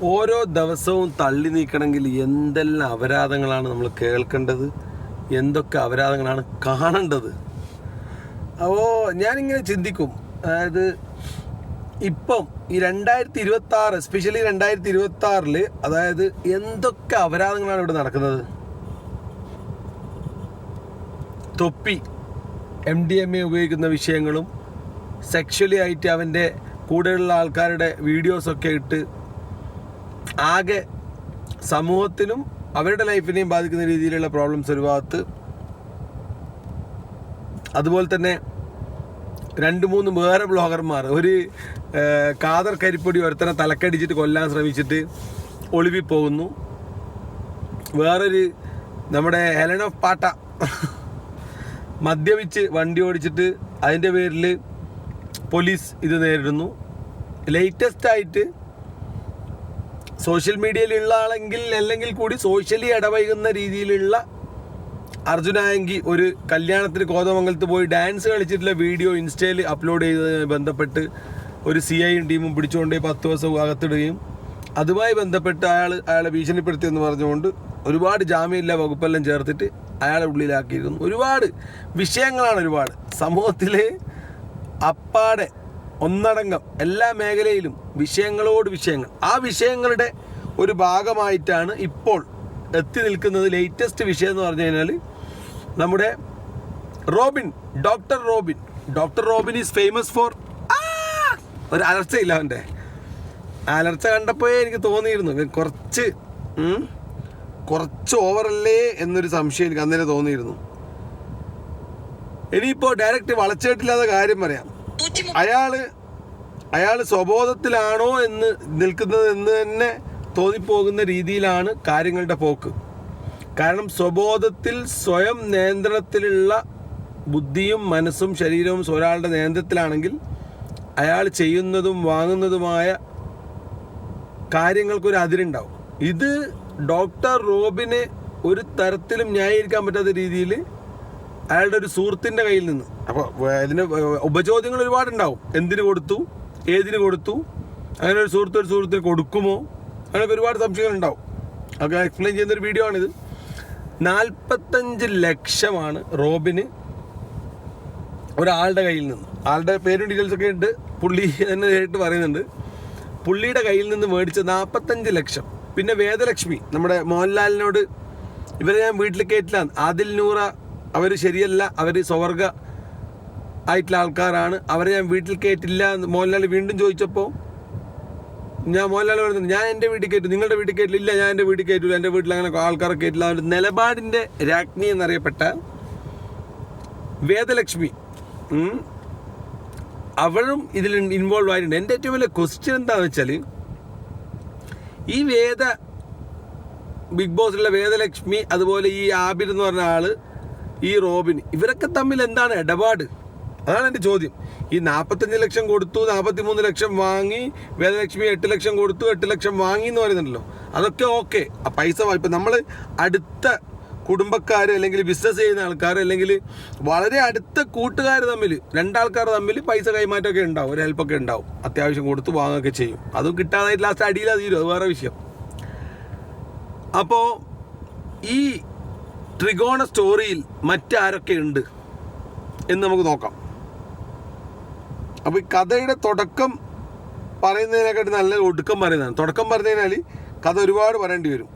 ഓരോ ദിവസവും തള്ളി നീക്കണമെങ്കിൽ എന്തെല്ലാം അപരാധങ്ങളാണ് നമ്മൾ കേൾക്കേണ്ടത്, എന്തൊക്കെ അപരാധങ്ങളാണ് കാണേണ്ടത്. അപ്പോൾ ഞാനിങ്ങനെ ചിന്തിക്കും, അതായത് ഇപ്പം ഈ 2026 എസ്പെഷ്യലി 2026 അതായത് എന്തൊക്കെ അപരാധങ്ങളാണ് ഇവിടെ നടക്കുന്നത്. തൊപ്പി MDMA ഉപയോഗിക്കുന്ന വിഷയങ്ങളും സെക്ഷലി ആയിട്ട് അവൻ്റെ കൂടെയുള്ള ആൾക്കാരുടെ വീഡിയോസൊക്കെ ഇട്ട് ആകെ സമൂഹത്തിനും അവരുടെ ലൈഫിനെയും ബാധിക്കുന്ന രീതിയിലുള്ള പ്രോബ്ലംസ് ഒരു ഭാഗത്ത്. അതുപോലെ തന്നെ 2-3 വേറെ ബ്ലോഗർമാർ, ഒരു കാദർ കരിപ്പൊടി ഒരുത്തനെ തലക്കടിച്ചിട്ട് കൊല്ലാൻ ശ്രമിച്ചിട്ട് ഒളിവിൽ പോകുന്നു. വേറൊരു നമ്മുടെ ഹെലൻ ഓഫ് പാട്ട മദ്യപിച്ച് വണ്ടി ഓടിച്ചിട്ട് അതിൻ്റെ പേരിൽ പോലീസ് ഇത് നേരിടുന്നു. ലേറ്റസ്റ്റായിട്ട് സോഷ്യൽ മീഡിയയിലുള്ള ആളെങ്കിൽ അല്ലെങ്കിൽ കൂടി സോഷ്യലി ഇടപഴകുന്ന രീതിയിലുള്ള അർജുനായെങ്കിൽ ഒരു കല്യാണത്തിന് കോതമംഗലത്ത് പോയി ഡാൻസ് കളിച്ചിട്ടുള്ള വീഡിയോ ഇൻസ്റ്റയിൽ അപ്ലോഡ് ചെയ്തതുമായി ബന്ധപ്പെട്ട് ഒരു CIയും ടീമും പിടിച്ചുകൊണ്ട് 10 ദിവസം അകത്തിടുകയും അതുമായി ബന്ധപ്പെട്ട് അയാളെ ഭീഷണിപ്പെടുത്തിയെന്ന് പറഞ്ഞുകൊണ്ട് ഒരുപാട് ജാമ്യമില്ല വകുപ്പെല്ലാം ചേർത്തിട്ട് അയാളെ ഉള്ളിലാക്കിയിരുന്നു. ഒരുപാട് വിഷയങ്ങളാണ്, ഒരുപാട് സമൂഹത്തിലെ അപ്പാടെ ഒന്നടങ്കം എല്ലാ മേഖലയിലും വിഷയങ്ങളോട് വിഷയങ്ങൾ. ആ വിഷയങ്ങളുടെ ഒരു ഭാഗമായിട്ടാണ് ഇപ്പോൾ എത്തി നിൽക്കുന്നത്. ലേറ്റസ്റ്റ് വിഷയം എന്ന് പറഞ്ഞു കഴിഞ്ഞാൽ നമ്മുടെ doctor Robin is famous for ഒരു അലർച്ചയില്ല. അവൻ്റെ അലർച്ച കണ്ടപ്പോഴേ എനിക്ക് തോന്നിയിരുന്നു കുറച്ച് ഓവറല്ലേ എന്നൊരു സംശയം എനിക്ക് അന്നേരം തോന്നിയിരുന്നു. ഇനിയിപ്പോൾ ഡയറക്റ്റ് വളച്ചേട്ടില്ലാത്ത കാര്യം പറയാം. അയാള് സ്വബോധത്തിലാണോ എന്ന് നിൽക്കുന്നത് എന്ന് തന്നെ തോന്നിപ്പോകുന്ന രീതിയിലാണ് കാര്യങ്ങളുടെ പോക്ക്. കാരണം സ്വബോധത്തിൽ സ്വയം നിയന്ത്രണത്തിലുള്ള ബുദ്ധിയും മനസ്സും ശരീരവും ഒരാളുടെ നിയന്ത്രണത്തിലാണെങ്കിൽ അയാൾ ചെയ്യുന്നതും വാങ്ങുന്നതുമായ കാര്യങ്ങൾക്കൊരു അതിരുണ്ടാവും. ഇത് ഡോക്ടർ റോബിനെ ഒരു തരത്തിലും ന്യായീകരിക്കാൻ പറ്റാത്ത രീതിയിൽ അയാളുടെ ഒരു സുഹൃത്തിൻ്റെ കയ്യിൽ നിന്ന്. അപ്പോൾ ഇതിന് ഉപചോദ്യങ്ങൾ ഒരുപാടുണ്ടാവും. എന്തിനു കൊടുത്തു, ഏതിന് കൊടുത്തു, അങ്ങനെ ഒരു സുഹൃത്തിന് കൊടുക്കുമോ, അങ്ങനെയൊക്കെ ഒരുപാട് സംശയങ്ങളുണ്ടാവും. ഒക്കെ എക്സ്പ്ലെയിൻ ചെയ്യുന്നൊരു വീഡിയോ ആണിത്. 45 ലക്ഷമാണ് റോബിന് ഒരാളുടെ കയ്യിൽ നിന്ന്, ആളുടെ പേരും ഡീറ്റെയിൽസൊക്കെ ഉണ്ട്, പുള്ളി തന്നെ നേരിട്ട് പറയുന്നുണ്ട്, പുള്ളിയുടെ കയ്യിൽ നിന്ന് മേടിച്ച 45 ലക്ഷം. പിന്നെ വേദലക്ഷ്മി, നമ്മുടെ മോഹൻലാലിനോട് ഇവരെ ഞാൻ വീട്ടിൽ കയറ്റില്ല, ആദിൽ നൂറ അവർ ശരിയല്ല, അവർ സ്വവർഗ ആയിട്ടുള്ള ആൾക്കാരാണ്, അവരെ ഞാൻ വീട്ടിൽ കയറ്റില്ല എന്ന് മോഹൻലാൽ വീണ്ടും ചോദിച്ചപ്പോൾ മോഹൻലാൽ പറയുന്നുണ്ട്, ഞാൻ എൻ്റെ വീട്ടിൽ കയറ്റും, നിങ്ങളുടെ വീട്ടിൽ കയറ്റില്ല, ഞാൻ എൻ്റെ വീട്ടിൽ കയറ്റില്ല, എൻ്റെ വീട്ടിൽ അങ്ങനെ ആൾക്കാരെ കയറ്റില്ല. അവരുടെ നിലപാടിൻ്റെ രാജ്ഞി എന്നറിയപ്പെട്ട വേദലക്ഷ്മി അവളും ഇതിൽ ഇൻവോൾവ് ആയിട്ടുണ്ട്. എൻ്റെ ഏറ്റവും വലിയ ക്വസ്റ്റ്യൻ എന്താണെന്ന് വെച്ചാൽ, ഈ ബിഗ് ബോസിലുള്ള വേദലക്ഷ്മി, അതുപോലെ ഈ ആബിർ എന്ന് പറഞ്ഞ ആള്, ഈ റോബിൻ, ഇവരൊക്കെ തമ്മിൽ എന്താണ് ഇടപാട്? അതാണ് എൻ്റെ ചോദ്യം. ഈ 45 ലക്ഷം കൊടുത്തു, 43 ലക്ഷം വാങ്ങി, വേദലക്ഷ്മി 8 ലക്ഷം കൊടുത്തു, 8 ലക്ഷം വാങ്ങി എന്ന് പറയുന്നുണ്ടല്ലോ, അതൊക്കെ ഓക്കെ. ആ പൈസ ഇപ്പം നമ്മൾ അടുത്ത കുടുംബക്കാർ അല്ലെങ്കിൽ ബിസിനസ് ചെയ്യുന്ന ആൾക്കാർ അല്ലെങ്കിൽ വളരെ അടുത്ത കൂട്ടുകാർ തമ്മിൽ, രണ്ടാൾക്കാർ തമ്മിൽ പൈസ കൈമാറ്റമൊക്കെ ഉണ്ടാവും, ഒരു ഹെൽപ്പൊക്കെ ഉണ്ടാവും, അത്യാവശ്യം കൊടുത്ത് വാങ്ങുകയൊക്കെ ചെയ്യും. അതും കിട്ടാതായിട്ട് ലാസ്റ്റ് അടിയിലാ തീരും, അത് വേറെ വിഷയം. അപ്പോൾ ഈ ത്രികോണ സ്റ്റോറിയിൽ മറ്റാരൊക്കെ ഉണ്ട് എന്ന് നമുക്ക് നോക്കാം. അപ്പോൾ ഈ കഥയുടെ തുടക്കം പറയുന്നതിനെക്കാട്ടി നല്ല ഒടുക്കം പറയുന്നതാണ്. തുടക്കം പറഞ്ഞു കഴിഞ്ഞാൽ കഥ ഒരുപാട് പറയേണ്ടി വരും.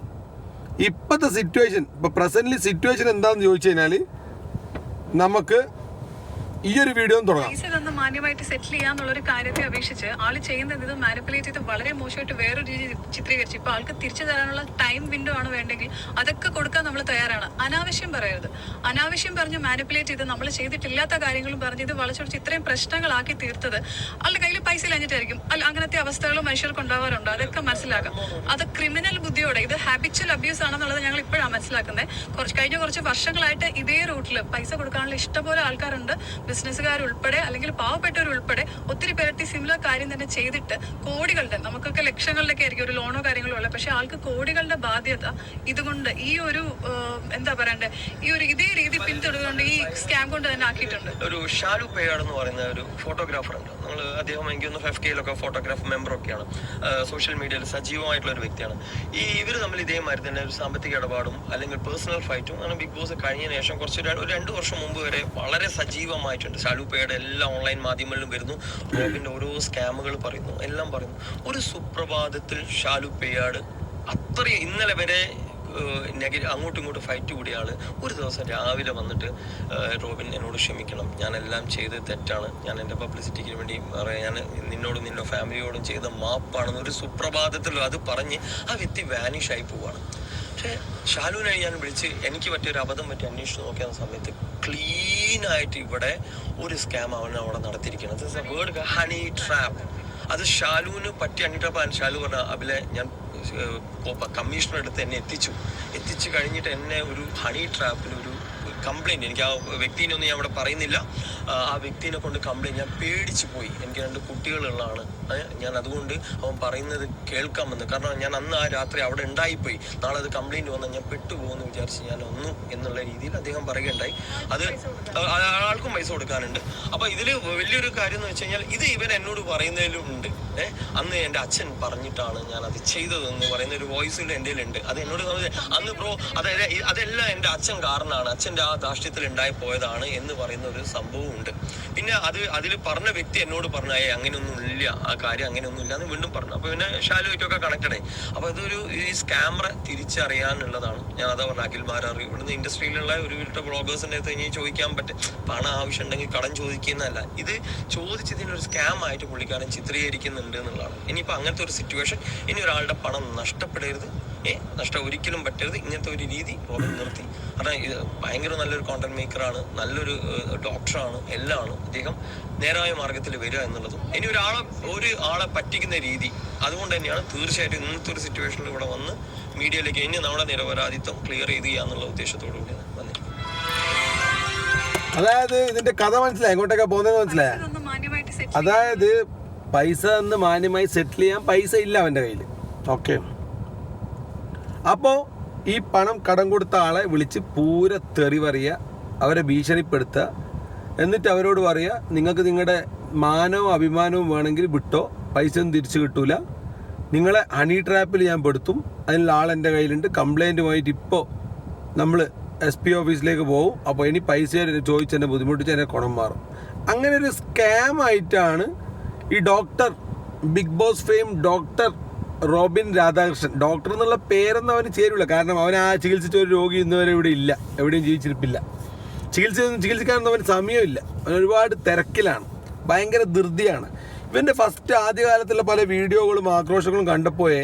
ഇപ്പോഴത്തെ സിറ്റുവേഷൻ, ഇപ്പോൾ പ്രസൻ്റ്ലി സിറ്റുവേഷൻ എന്താണെന്ന് ചോദിച്ചു കഴിഞ്ഞാൽ നമുക്ക് ഈ ഒരു വീഡിയോ തുടങ്ങാം. മാന്യമായിട്ട് സെറ്റിൽ ചെയ്യാന്നുള്ളൊരു കാര്യത്തെ അപേക്ഷിച്ച് ആള് ചെയ്യുന്നത് ഇത് മാനിപ്പുലേറ്റ് ചെയ്ത് വളരെ മോശമായിട്ട് വേറൊരു രീതി ചിത്രീകരിച്ചു. ഇപ്പൊ ആൾക്ക് തിരിച്ചു തരാനുള്ള ടൈം വിൻഡോ ആണ് വേണ്ടെങ്കിൽ അതൊക്കെ കൊടുക്കാൻ നമ്മൾ തയ്യാറാണ്. അനാവശ്യം പറയരുത്. അനാവശ്യം പറഞ്ഞ് മാനിപ്പുലേറ്റ് ചെയ്ത് നമ്മൾ ചെയ്തിട്ടില്ലാത്ത കാര്യങ്ങളും പറഞ്ഞ് ഇത് വളച്ചൊടിച്ച് ഇത്രയും പ്രശ്നങ്ങളാക്കി തീർത്തത് ആളുടെ കയ്യിൽ പൈസ ഇല്ലാഞ്ഞിട്ടായിരിക്കും. അല്ല, അങ്ങനത്തെ അവസ്ഥകളും മനുഷ്യർക്ക് ഉണ്ടാവാറുണ്ട്. അതൊക്കെ മനസ്സിലാക്കാം. അത് ക്രിമിനൽ ബുദ്ധിയോടെ ഇത് ഹാബിച്വൽ അബ്യൂസ് ആണെന്നുള്ളത് ഞങ്ങൾ ഇപ്പോഴാണ് മനസ്സിലാക്കുന്നത്. കഴിഞ്ഞ കുറച്ച് വർഷങ്ങളായിട്ട് ഇതേ റൂട്ടിൽ പൈസ കൊടുക്കാനുള്ള ഇഷ്ടംപോലെ ആൾക്കാരുണ്ട്. ബിസിനസ്സുകാരുൾപ്പെടെ അല്ലെങ്കിൽ പാവപ്പെട്ടവരുൾപ്പെടെ ഒത്തിരി പേർക്ക് സിമിലർ കാര്യം തന്നെ ചെയ്തിട്ട് കോടികളുടെ, നമുക്കൊക്കെ ലക്ഷങ്ങളിലൊക്കെ ആയിരിക്കും ഒരു ലോണോ കാര്യങ്ങളോ ഉള്ളത്, പക്ഷെ ആൾക്ക് കോടികളുടെ ബാധ്യത ഇതുകൊണ്ട് ഈ ഒരു എന്താ പറയണ്ടേ, ഈ ഒരു ഇതേ രീതി പിന്തുടർന്നുകൊണ്ട് ഈ സ്കാം കൊണ്ട് തന്നെ ആക്കിയിട്ടുണ്ട്. ഒരു ഷാലു പേയാട് എന്ന് പറയുന്ന ഒരു ഫോട്ടോഗ്രാഫർ ഉണ്ട്. അദ്ദേഹം എനിക്കൊന്ന് 5K ഫോട്ടോഗ്രാഫ് മെമ്പറൊക്കെയാണ്, സോഷ്യൽ മീഡിയയിൽ സജീവമായിട്ടുള്ള ഒരു വ്യക്തിയാണ്. ഇവർ തമ്മിൽ ഇതേമാതിരി തന്നെ ഒരു സാമ്പത്തിക ഇടപാടും അല്ലെങ്കിൽ പേഴ്സണൽ ഫൈറ്റും അങ്ങനെ ബിഗ് ബോസ് കഴിഞ്ഞതിന് ശേഷം ഒരു 2 വർഷം മുമ്പ് വരെ വളരെ സജീവമായിട്ടുണ്ട്. ഷാലൂപ്പയുടെ എല്ലാ ഓൺലൈൻ മാധ്യമങ്ങളിലും വരുന്നു, റോബിൻ്റെ ഓരോ സ്കാമുകൾ പറയുന്നു, എല്ലാം പറയുന്നു. ഒരു സുപ്രഭാതത്തിൽ ഷാലൂപ്പയാട് അത്രയും ഇന്നലെ വരെ അങ്ങോട്ടും ഇങ്ങോട്ടും ഫൈറ്റ് കൂടിയ ആള് ഒരു ദിവസം രാവിലെ വന്നിട്ട് റോബിൻ എന്നോട് ക്ഷമിക്കണം, ഞാനെല്ലാം ചെയ്ത് തെറ്റാണ്, ഞാൻ എൻ്റെ പബ്ലിസിറ്റിക്ക് വേണ്ടി ഞാൻ നിന്നോടും നിന്റെ ഫാമിലിയോടും ചെയ്ത മാപ്പാണെന്ന് ഒരു സുപ്രഭാതത്തിൽ അത് പറഞ്ഞ് ആ വ്യക്തി വാനിഷ് ആയി പോവാണ്. പക്ഷേ ഷാലുവിനായി ഞാൻ വിളിച്ച് എനിക്ക് പറ്റിയൊരു അബദ്ധം പറ്റി അന്വേഷിച്ച് നോക്കിയ സമയത്ത് ക്ലീനായിട്ട് ഇവിടെ ഒരു സ്കാം അവൻ അവിടെ നടത്തിയിരിക്കുന്നത്. Word honey trap. അത് ഷാലുവിന് പറ്റിയ ഹണി ട്രാപ്പ്. ഷാലു പറഞ്ഞ അബിലെ ഞാൻ കമ്മീഷണർ എടുത്ത് എന്നെ എത്തിച്ചു കഴിഞ്ഞിട്ട് എന്നെ ഒരു ഹണി ട്രാപ്പിൽ ഒരു കംപ്ലൈൻറ്റ്, എനിക്ക് ആ വ്യക്തിനെ ഞാൻ അവിടെ പറയുന്നില്ല, ആ വ്യക്തിനെ കൊണ്ട് കംപ്ലൈൻറ്റ്, ഞാൻ പേടിച്ചു പോയി. എനിക്ക് 2 കുട്ടികളുള്ളതാണ്, ഞാൻ അതുകൊണ്ട് അവൻ പറയുന്നത് കേൾക്കാമെന്ന്. കാരണം ഞാൻ അന്ന് ആ രാത്രി അവിടെ ഉണ്ടായിപ്പോയി, നാളെ അത് കംപ്ലൈൻറ്റ് വന്നാൽ ഞാൻ പെട്ടുപോകുമെന്ന് വിചാരിച്ച് ഞാൻ ഒന്നു എന്നുള്ള രീതിയിൽ അദ്ദേഹം പറയുകയുണ്ടായി. അത് ആൾക്കും പൈസ കൊടുക്കാനുണ്ട്. അപ്പോൾ ഇതിൽ വലിയൊരു കാര്യം എന്ന് വെച്ച് കഴിഞ്ഞാൽ ഇത് ഇവൻ എന്നോട് പറയുന്നതിലും ഉണ്ട്. അന്ന് എൻ്റെ അച്ഛൻ പറഞ്ഞിട്ടാണ് ഞാൻ അത് ചെയ്തതെന്ന് പറയുന്ന ഒരു വോയിസിൽ എൻ്റെ ഉണ്ട്. അത് എന്നോട് അന്ന് ബ്രോ അതെല്ലാം എൻ്റെ അച്ഛൻ കാരണമാണ്, അച്ഛൻ്റെ ആ ധാർഷ്ട്യത്തിൽ ഉണ്ടായി പോയതാണ് എന്ന് പറയുന്ന ഒരു സംഭവം ഉണ്ട്. പിന്നെ അതിൽ പറഞ്ഞ വ്യക്തി എന്നോട് പറഞ്ഞ അങ്ങനെയൊന്നും ഇല്ല, ആ കാര്യം അങ്ങനെയൊന്നും ഇല്ല എന്ന് വീണ്ടും പറഞ്ഞു. അപ്പോൾ പിന്നെ ഷാലുമായിട്ടൊക്കെ കണക്റ്റഡേ. അപ്പോൾ ഇതൊരു ഈ സ്കാമറെ തിരിച്ചറിയാനുള്ളതാണ്. ഞാൻ അതാ പറഞ്ഞ അഖിൽമാർ ഇവിടുന്ന് ഇൻഡസ്ട്രിയിലുള്ള ഒരു വീട്ടിലെ ബ്ലോഗേഴ്സിൻ്റെ അടുത്ത് ഇനി ചോദിക്കാൻ പറ്റും, പണം ആവശ്യമുണ്ടെങ്കിൽ കടം ചോദിക്കുന്നതല്ല, ഇത് ചോദിച്ചതിനൊരു സ്കാം ആയിട്ട് പുള്ളിക്കാരൻ ചിത്രീകരിക്കുന്നുണ്ട് എന്നുള്ളതാണ്. ഇനിയിപ്പോൾ അങ്ങനത്തെ ഒരു സിറ്റുവേഷൻ, ഇനി ഒരാളുടെ പണം നഷ്ടപ്പെടരുത്, ഒരിക്കലും പറ്റരുത്. ഇങ്ങനത്തെ ഒരു രീതി റോബിൻ നിർത്തി. കാരണം ഇത് ഭയങ്കര നല്ലൊരു കോണ്ടന്റ് മേക്കറാണ്, നല്ലൊരു ഡോക്ടറാണ്, എല്ലാമാണ്. അദ്ദേഹം നേരായ മാർഗത്തിൽ വരിക എന്നുള്ളതും ഇനി ഒരു ആളെ പറ്റിക്കുന്ന രീതി, അതുകൊണ്ട് തന്നെയാണ് തീർച്ചയായിട്ടും ഇന്നത്തെ ഒരു സിറ്റുവേഷനിൽ ഇവിടെ വന്ന് മീഡിയയിലേക്ക് ഇനി നമ്മുടെ നിരപരാധിത്വം ക്ലിയർ ചെയ്ത് ചെയ്യുക എന്നുള്ള ഉദ്ദേശത്തോടു കൂടിയാണ് വന്നിരിക്കുന്നത്. അതായത് ഇതിന്റെ കഥ മനസ്സിലായി, എങ്ങോട്ടൊക്കെ പോകുന്നത് മനസ്സിലായ. അതായത് പൈസ ഒന്ന് മാന്യമായി സെറ്റിൽ ചെയ്യാൻ പൈസ ഇല്ല അവൻ്റെ കയ്യിൽ. ഓക്കെ, അപ്പോൾ ഈ പണം കടം കൊടുത്ത ആളെ വിളിച്ച് പൂര തെറി പറയുക, അവരെ ഭീഷണിപ്പെടുത്തുക, എന്നിട്ട് അവരോട് പറയുക നിങ്ങൾക്ക് നിങ്ങളുടെ മാനവും അഭിമാനവും വേണമെങ്കിൽ വിട്ടോ, പൈസ ഒന്നും തിരിച്ചു കിട്ടൂല, നിങ്ങളെ ഹണി ട്രാപ്പിൽ ഞാൻ പെടുത്തും, അതിനുള്ള ആളെൻ്റെ കയ്യിലുണ്ട്, കംപ്ലൈൻറ്റുമായിട്ട് ഇപ്പോൾ നമ്മൾ SP ഓഫീസിലേക്ക് പോകും, അപ്പോൾ ഇനി പൈസ ചോദിച്ചെന്നെ ബുദ്ധിമുട്ടിച്ച് എന്നെ കുണം മാറും. അങ്ങനെ ഒരു സ്കാം ആയിട്ടാണ് ഈ doctor, big boss fame doctor Robin Radhakrishnan. Doctor എന്നുള്ള പേരൊന്നും അവന് ചേരില്ല, കാരണം അവൻ ആ ചികിത്സിച്ച ഒരു രോഗി ഇന്നുവരെ ഇവിടെ ഇല്ല, എവിടെയും ജീവിച്ചിരിപ്പില്ല. ചികിത്സിക്കാനൊന്നും അവന് സമയമില്ല, അവൻ ഒരുപാട് തിരക്കിലാണ്, ഭയങ്കര ധൃതിയാണ്. ഇവൻ്റെ ആദ്യകാലത്തുള്ള പല വീഡിയോകളും ആക്രോശങ്ങളും കണ്ടപ്പോഴേ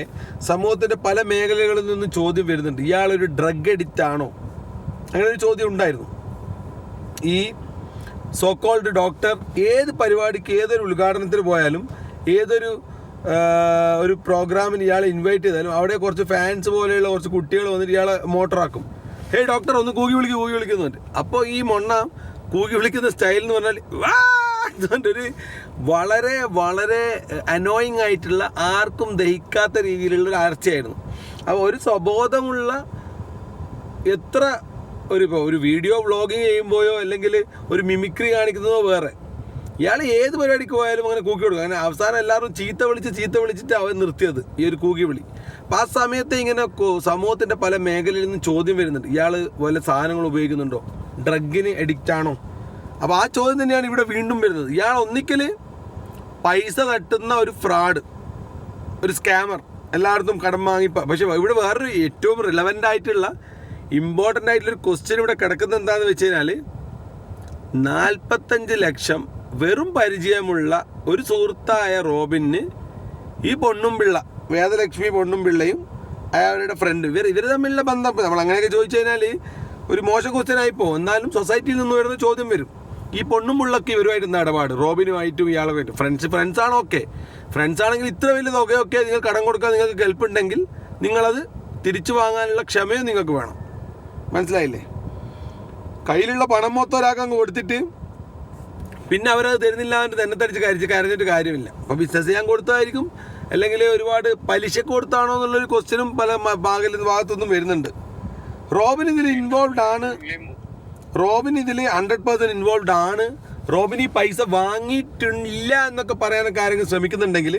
സമൂഹത്തിൻ്റെ പല മേഖലകളിൽ നിന്നും ചോദ്യം വരുന്നുണ്ട്, ഇയാളൊരു ഡ്രഗ് അഡിക്റ്റ് ആണോ? അങ്ങനെ ഒരു ചോദ്യം ഉണ്ടായിരുന്നു. ഈ സോക്കോൾഡ് ഡോക്ടർ ഏത് പരിപാടിക്ക്, ഏതൊരു ഉദ്ഘാടനത്തിന് പോയാലും, ഏതൊരു ഒരു പ്രോഗ്രാമിന് ഇയാളെ ഇൻവൈറ്റ് ചെയ്താലും അവിടെ കുറച്ച് ഫാൻസ് പോലെയുള്ള കുറച്ച് കുട്ടികൾ വന്നിട്ട് ഇയാളെ മോട്ടറാക്കും. ഹേ ഡോക്ടർ ഒന്ന് കൂകി വിളിക്കുന്നുണ്ട്. അപ്പോൾ ഈ മൊണ്ണ കൂകി വിളിക്കുന്ന സ്റ്റൈൽ എന്ന് പറഞ്ഞാൽ ഒരു വളരെ വളരെ അനോയിങ് ആയിട്ടുള്ള, ആർക്കും ദഹിക്കാത്ത രീതിയിലുള്ള ഒരു അർച്ചയായിരുന്നു. അപ്പോൾ ഒരു സ്വബോധമുള്ള എത്ര ഒരു വീഡിയോ വ്ളോഗിങ് ചെയ്യുമ്പോഴോ അല്ലെങ്കിൽ ഒരു മിമിക്രി കാണിക്കുന്നതോ വേറെ, ഇയാൾ ഏത് പരിപാടിക്ക് പോയാലും അങ്ങനെ കൂക്കി കൊടുക്കും. അങ്ങനെ അവസാനം എല്ലാവരും ചീത്ത വിളിച്ചിട്ട് അവൻ നിർത്തിയത് ഈ ഒരു കൂക്കി വിളി. അപ്പം ആ സമയത്ത് ഇങ്ങനെ സമൂഹത്തിൻ്റെ പല മേഖലയിൽ നിന്നും ചോദ്യം വരുന്നുണ്ട്, ഇയാൾ വല്ല സാധനങ്ങൾ ഉപയോഗിക്കുന്നുണ്ടോ, ഡ്രഗിന് എഡിക്റ്റ് ആണോ? അപ്പോൾ ആ ചോദ്യം തന്നെയാണ് ഇവിടെ വീണ്ടും വരുന്നത്. ഇയാൾ ഒന്നിക്കൽ പൈസ തട്ടുന്ന ഒരു ഫ്രോഡ്, ഒരു സ്കാമർ, എല്ലായിടത്തും കടം വാങ്ങി. പക്ഷേ ഇവിടെ വേറൊരു ഏറ്റവും റിലവൻ്റ് ആയിട്ടുള്ള ഇമ്പോർട്ടൻ്റ് ആയിട്ടുള്ളൊരു ക്വസ്റ്റ്യൻ ഇവിടെ കിടക്കുന്നത് എന്താണെന്ന് വെച്ച് കഴിഞ്ഞാൽ 45 ലക്ഷം വെറും പരിചയമുള്ള ഒരു സുഹൃത്തായ റോബിന് ഈ പൊണ്ണുംപിള്ള, വേദലക്ഷ്മി പൊണ്ണുംപിള്ളയും അയാളുടെ ഫ്രണ്ട്, ഇവർ തമ്മിലുള്ള ബന്ധം നമ്മൾ അങ്ങനെയൊക്കെ ചോദിച്ചു കഴിഞ്ഞാൽ ഒരു മോശം ക്വസ്റ്റ്യനായി പോകും. എന്നാലും സൊസൈറ്റിയിൽ നിന്ന് വരുന്ന ചോദ്യം വരും, ഈ പൊണ്ണുംപിള്ളക്ക് ഇവരുമായിരുന്ന ഇടപാട്, റോബിനുമായിട്ടും ഇയാളുമായിട്ടും ഫ്രണ്ട്സാണ്. ഓക്കെ, ഫ്രണ്ട്സ് ആണെങ്കിൽ ഇത്ര വലിയ തുകയൊക്കെ നിങ്ങൾ കടം കൊടുക്കാൻ നിങ്ങൾക്ക് കെൽപ്പുണ്ടെങ്കിൽ നിങ്ങളത് തിരിച്ചു വാങ്ങാനുള്ള ക്ഷമയും നിങ്ങൾക്ക് വേണം. മനസ്സിലായില്ലേ? കയ്യിലുള്ള പണം മൊത്തം ഒരാൾക്ക് കൊടുത്തിട്ട് പിന്നെ അവരത് തരുന്നില്ല എന്ന് തന്നെ തടിച്ച് കരഞ്ഞിട്ട് കാര്യമില്ല. അപ്പോൾ ബിസിനസ് ചെയ്യാൻ കൊടുത്തതായിരിക്കും, അല്ലെങ്കിൽ ഒരുപാട് പലിശ കൊടുത്താണോ എന്നുള്ളൊരു ക്വസ്റ്റ്യനും പല ഭാഗത്തുനിന്നും വരുന്നുണ്ട്. റോബിൻ ഇതിൽ 100% ഇൻവോൾവ് ആണ്. റോബിൻ ഈ പൈസ വാങ്ങിയിട്ടില്ല എന്നൊക്കെ പറയാനൊക്കെ ആരെങ്കിലും ശ്രമിക്കുന്നുണ്ടെങ്കിൽ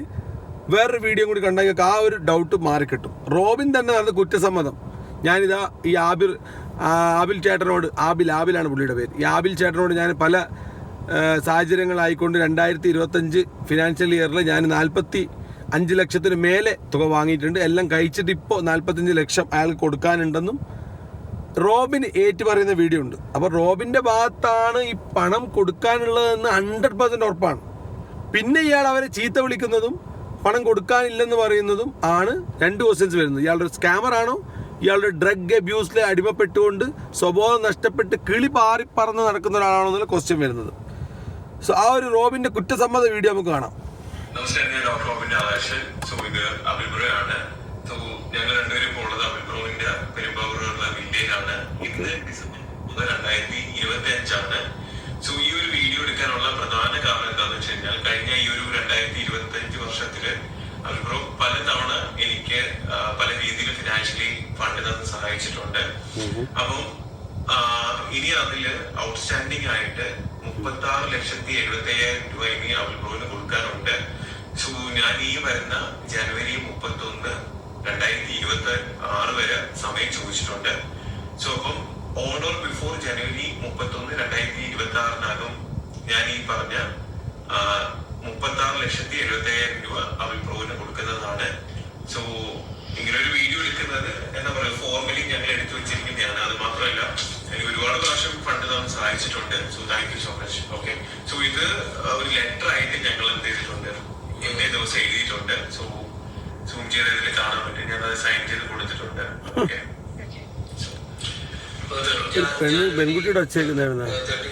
വേറൊരു വീഡിയോ കൂടി കണ്ടെങ്കിൽ ആ ഒരു ഡൗട്ട് മാറിക്കിട്ടും. റോബിൻ തന്നെ നടന്ന കുറ്റസമ്മതം. ഞാനിതാ ഈ ആബിൽ ചേട്ടനോട്, ആബിലാണ് പുള്ളിയുടെ പേര്, ഈ ആബിൽ ചേട്ടനോട് ഞാൻ പല സാഹചര്യങ്ങളായിക്കൊണ്ട് 2025 ഫിനാൻഷ്യൽ ഇയറിൽ ഞാൻ 45 ലക്ഷത്തിന് മേലെ തുക വാങ്ങിയിട്ടുണ്ട്. എല്ലാം കഴിച്ചിട്ട് ഇപ്പോൾ 45 ലക്ഷം അയാൾക്ക് കൊടുക്കാനുണ്ടെന്നും റോബിൻ ഏറ്റു പറയുന്ന വീഡിയോ ഉണ്ട്. അപ്പോൾ റോബിൻ്റെ ഭാഗത്താണ് ഈ പണം കൊടുക്കാനുള്ളതെന്ന് 100% ഉറപ്പാണ്. പിന്നെ ഇയാൾ അവരെ ചീത്ത വിളിക്കുന്നതും പണം കൊടുക്കാനില്ലെന്ന് പറയുന്നതും ആണ് 2 ക്വസ്റ്റ്യൻസ് വരുന്നത്. ഇയാളുടെ സ്കാമർ ആണോ, ഇയാളുടെ ഡ്രഗ് അബ്യൂസിൽ അടിമപ്പെട്ടുകൊണ്ട് സ്വഭാവം നഷ്ടപ്പെട്ട് കിളി പാറി പറന്ന് നടക്കുന്ന ഒരാളാണോ എന്നുള്ള ക്വസ്റ്റ്യൻ വരുന്നത്. സോ ആ ഒരു റോബിൻ്റെ കുറ്റസമ്മത വീഡിയോ നമുക്ക് കാണാം. നമസ്കാരം, ഞാൻ ഡോക്ടർ റോബിൻ ആകാശൻ. സോ ഇത് അഭിപ്രായമാണ്. സോ ഞങ്ങൾ രണ്ടുപേരും പോണത് അഭിപ്രായത്തിന്റെ പെരുമ്പാവൂരുള്ള വില്ലേജാണ്. ഇന്ന് ഡിസംബർ 2025 സോ ഈ ഒരു വീഡിയോ എടുക്കാനുള്ള പ്രധാന കാരണം എന്താണെന്ന് വെച്ച് കഴിഞ്ഞാൽ, കഴിഞ്ഞ ഈ ഒരു 2025 വർഷത്തില് അഭിപ്രായം പലതവണ എനിക്ക് പല രീതിയിൽ ഫിനാൻഷ്യലി ഫണ്ട് തന്ന് സഹായിച്ചിട്ടുണ്ട്. അപ്പം ഇനി അതില് ഔട്ട്സ്റ്റാൻഡിംഗ് ആയിട്ട് 36,70,75,000 രൂപ ഇനി അഭിപ്രായത്തിന് കൊടുക്കാനുണ്ട്. സോ ഞാൻ ഈ വരുന്ന ജനുവരി 31, 2026 വരെ സമയം ചോദിച്ചിട്ടുണ്ട്. സോ അപ്പം ഓൺ ഓർ ബിഫോർ ജനുവരി 31, 2026 ഞാൻ ഈ പറഞ്ഞ 36,70,75,000 രൂപ അഭിപ്രായത്തിന് കൊടുക്കുന്നതാണ്. സോ ഇങ്ങനെ ഒരു വീഡിയോ എടുക്കുന്നത് എന്താ പറയുക, ഫോർമലി ഞങ്ങൾ എടുത്തു വെച്ചിരിക്കുന്നതാണ്. അത് മാത്രമല്ല, എനിക്ക് ഒരുപാട് പ്രാവശ്യം ഫണ്ട് തന്ന് സഹായിച്ചിട്ടുണ്ട്. So thank you so much. Okay, so ഇത് ഒരു ലെറ്റർ ആയിട്ട് ഞങ്ങൾ എന്ത് ചെയ്തിട്ടുണ്ട്, ഇന്നേ ദിവസം എഴുതിയിട്ടുണ്ട്. സോ സൂം ചെയ്തതിൽ കാണാൻ പറ്റും, ഞാൻ അത് സൈൻ ചെയ്ത് കൊടുത്തിട്ടുണ്ട്. ഓക്കെ, പെൺകുട്ടിയുടെ ഒച്ചേക്കുന്നതായിരുന്നു 31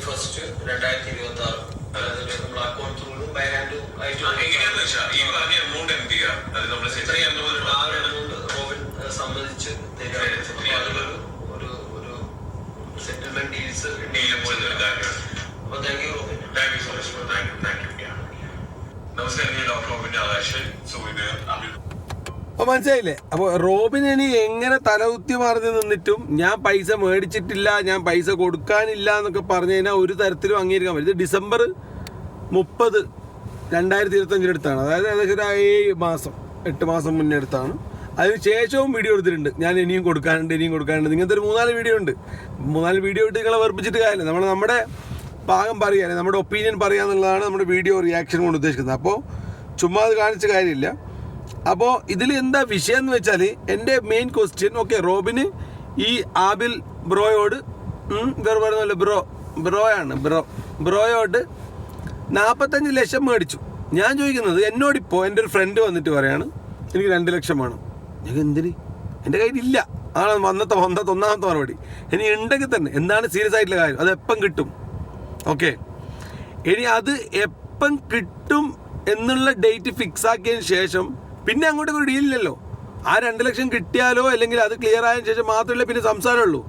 2026 നമ്മൾ അക്കൗണ്ട് ബൈ ഹാൻഡ് ആയിട്ട് എങ്ങനെയാന്ന് വെച്ചാൽ ഈ പറഞ്ഞ എമൗണ്ട് എന്ത് ചെയ്യാം, അത് നമ്മൾ റോബിൻ സമ്മതിച്ച് ഒരു സെറ്റിൽമെന്റ് ഡീൽസ് പോലത്തെ ഒരു കാര്യമാണ്. അപ്പൊ thank you Robin. Thank you so much. Thank you. നമസ്കാരം, ഞാൻ ഡോക്ടർ റോബിൻ ആകാശൻ. സോ ഇത് അപ്പോൾ മനസ്സിലായില്ലേ? അപ്പോൾ റോബിൻ ഇനി എങ്ങനെ തലകുത്തി മറിഞ്ഞ് നിന്നിട്ടും ഞാൻ പൈസ മേടിച്ചിട്ടില്ല, ഞാൻ പൈസ കൊടുക്കാനില്ല എന്നൊക്കെ പറഞ്ഞു കഴിഞ്ഞാൽ ഒരു തരത്തിലും അംഗീകരിക്കാൻ പറ്റും. ഇത് ഡിസംബർ 30, 2025 എടുത്താണ്. അതായത് ഏകദേശം ഒരു 8 മാസം മുന്നേ എടുത്താണ്. അതിന് ശേഷവും വീഡിയോ എടുത്തിട്ടുണ്ട്, ഞാൻ ഇനിയും കൊടുക്കാനുണ്ട്. ഇങ്ങനത്തെ ഒരു 3-4 വീഡിയോ ഉണ്ട്. 3-4 വീഡിയോ ഇട്ട് നിങ്ങളെ വെറുപ്പിച്ചിട്ട് കാര്യമില്ല. നമ്മുടെ ഭാഗം പറയുക, നമ്മുടെ ഒപ്പീനിയൻ പറയുക എന്നുള്ളതാണ് നമ്മുടെ വീഡിയോ റിയാക്ഷൻ കൊണ്ട് ഉദ്ദേശിക്കുന്നത്. അപ്പോൾ ചുമ്മാ അത് കാണിച്ച കാര്യമില്ല. അപ്പോൾ ഇതിൽ എന്താ വിഷയം എന്ന് വെച്ചാൽ, എൻ്റെ മെയിൻ ക്വസ്റ്റ്യൻ, ഓക്കെ, റോബിന് ഈ ആബിൽ ബ്രോയോട് വേറെ പറയുന്നല്ലോ ബ്രോയോട് 45 ലക്ഷം മേടിച്ചു. ഞാൻ ചോദിക്കുന്നത്, എന്നോടിപ്പോൾ എൻ്റെ ഒരു ഫ്രണ്ട് വന്നിട്ട് പറയാണ് എനിക്ക് 2 ലക്ഷം വേണം. ഞാൻ എന്തിന്, എൻ്റെ കയ്യിലില്ല. ആണ് ഒന്നാമത്തെ മറുപടി. ഇനി ഉണ്ടെങ്കിൽ തന്നെ എന്താണ് സീരിയസ് ആയിട്ടുള്ള കാര്യം, അത് എപ്പം കിട്ടും? ഓക്കെ, ഇനി അത് എപ്പം കിട്ടും എന്നുള്ള ഡേറ്റ് ഫിക്സ് ആക്കിയതിന് ശേഷം പിന്നെ അങ്ങോട്ട് ഒരു ഡീലില്ലല്ലോ. ആ 2 ലക്ഷം കിട്ടിയാലോ അല്ലെങ്കിൽ അത് ക്ലിയർ ആയതിനു ശേഷം മാത്രമല്ലേ പിന്നെ സംസാരമുള്ളൂ.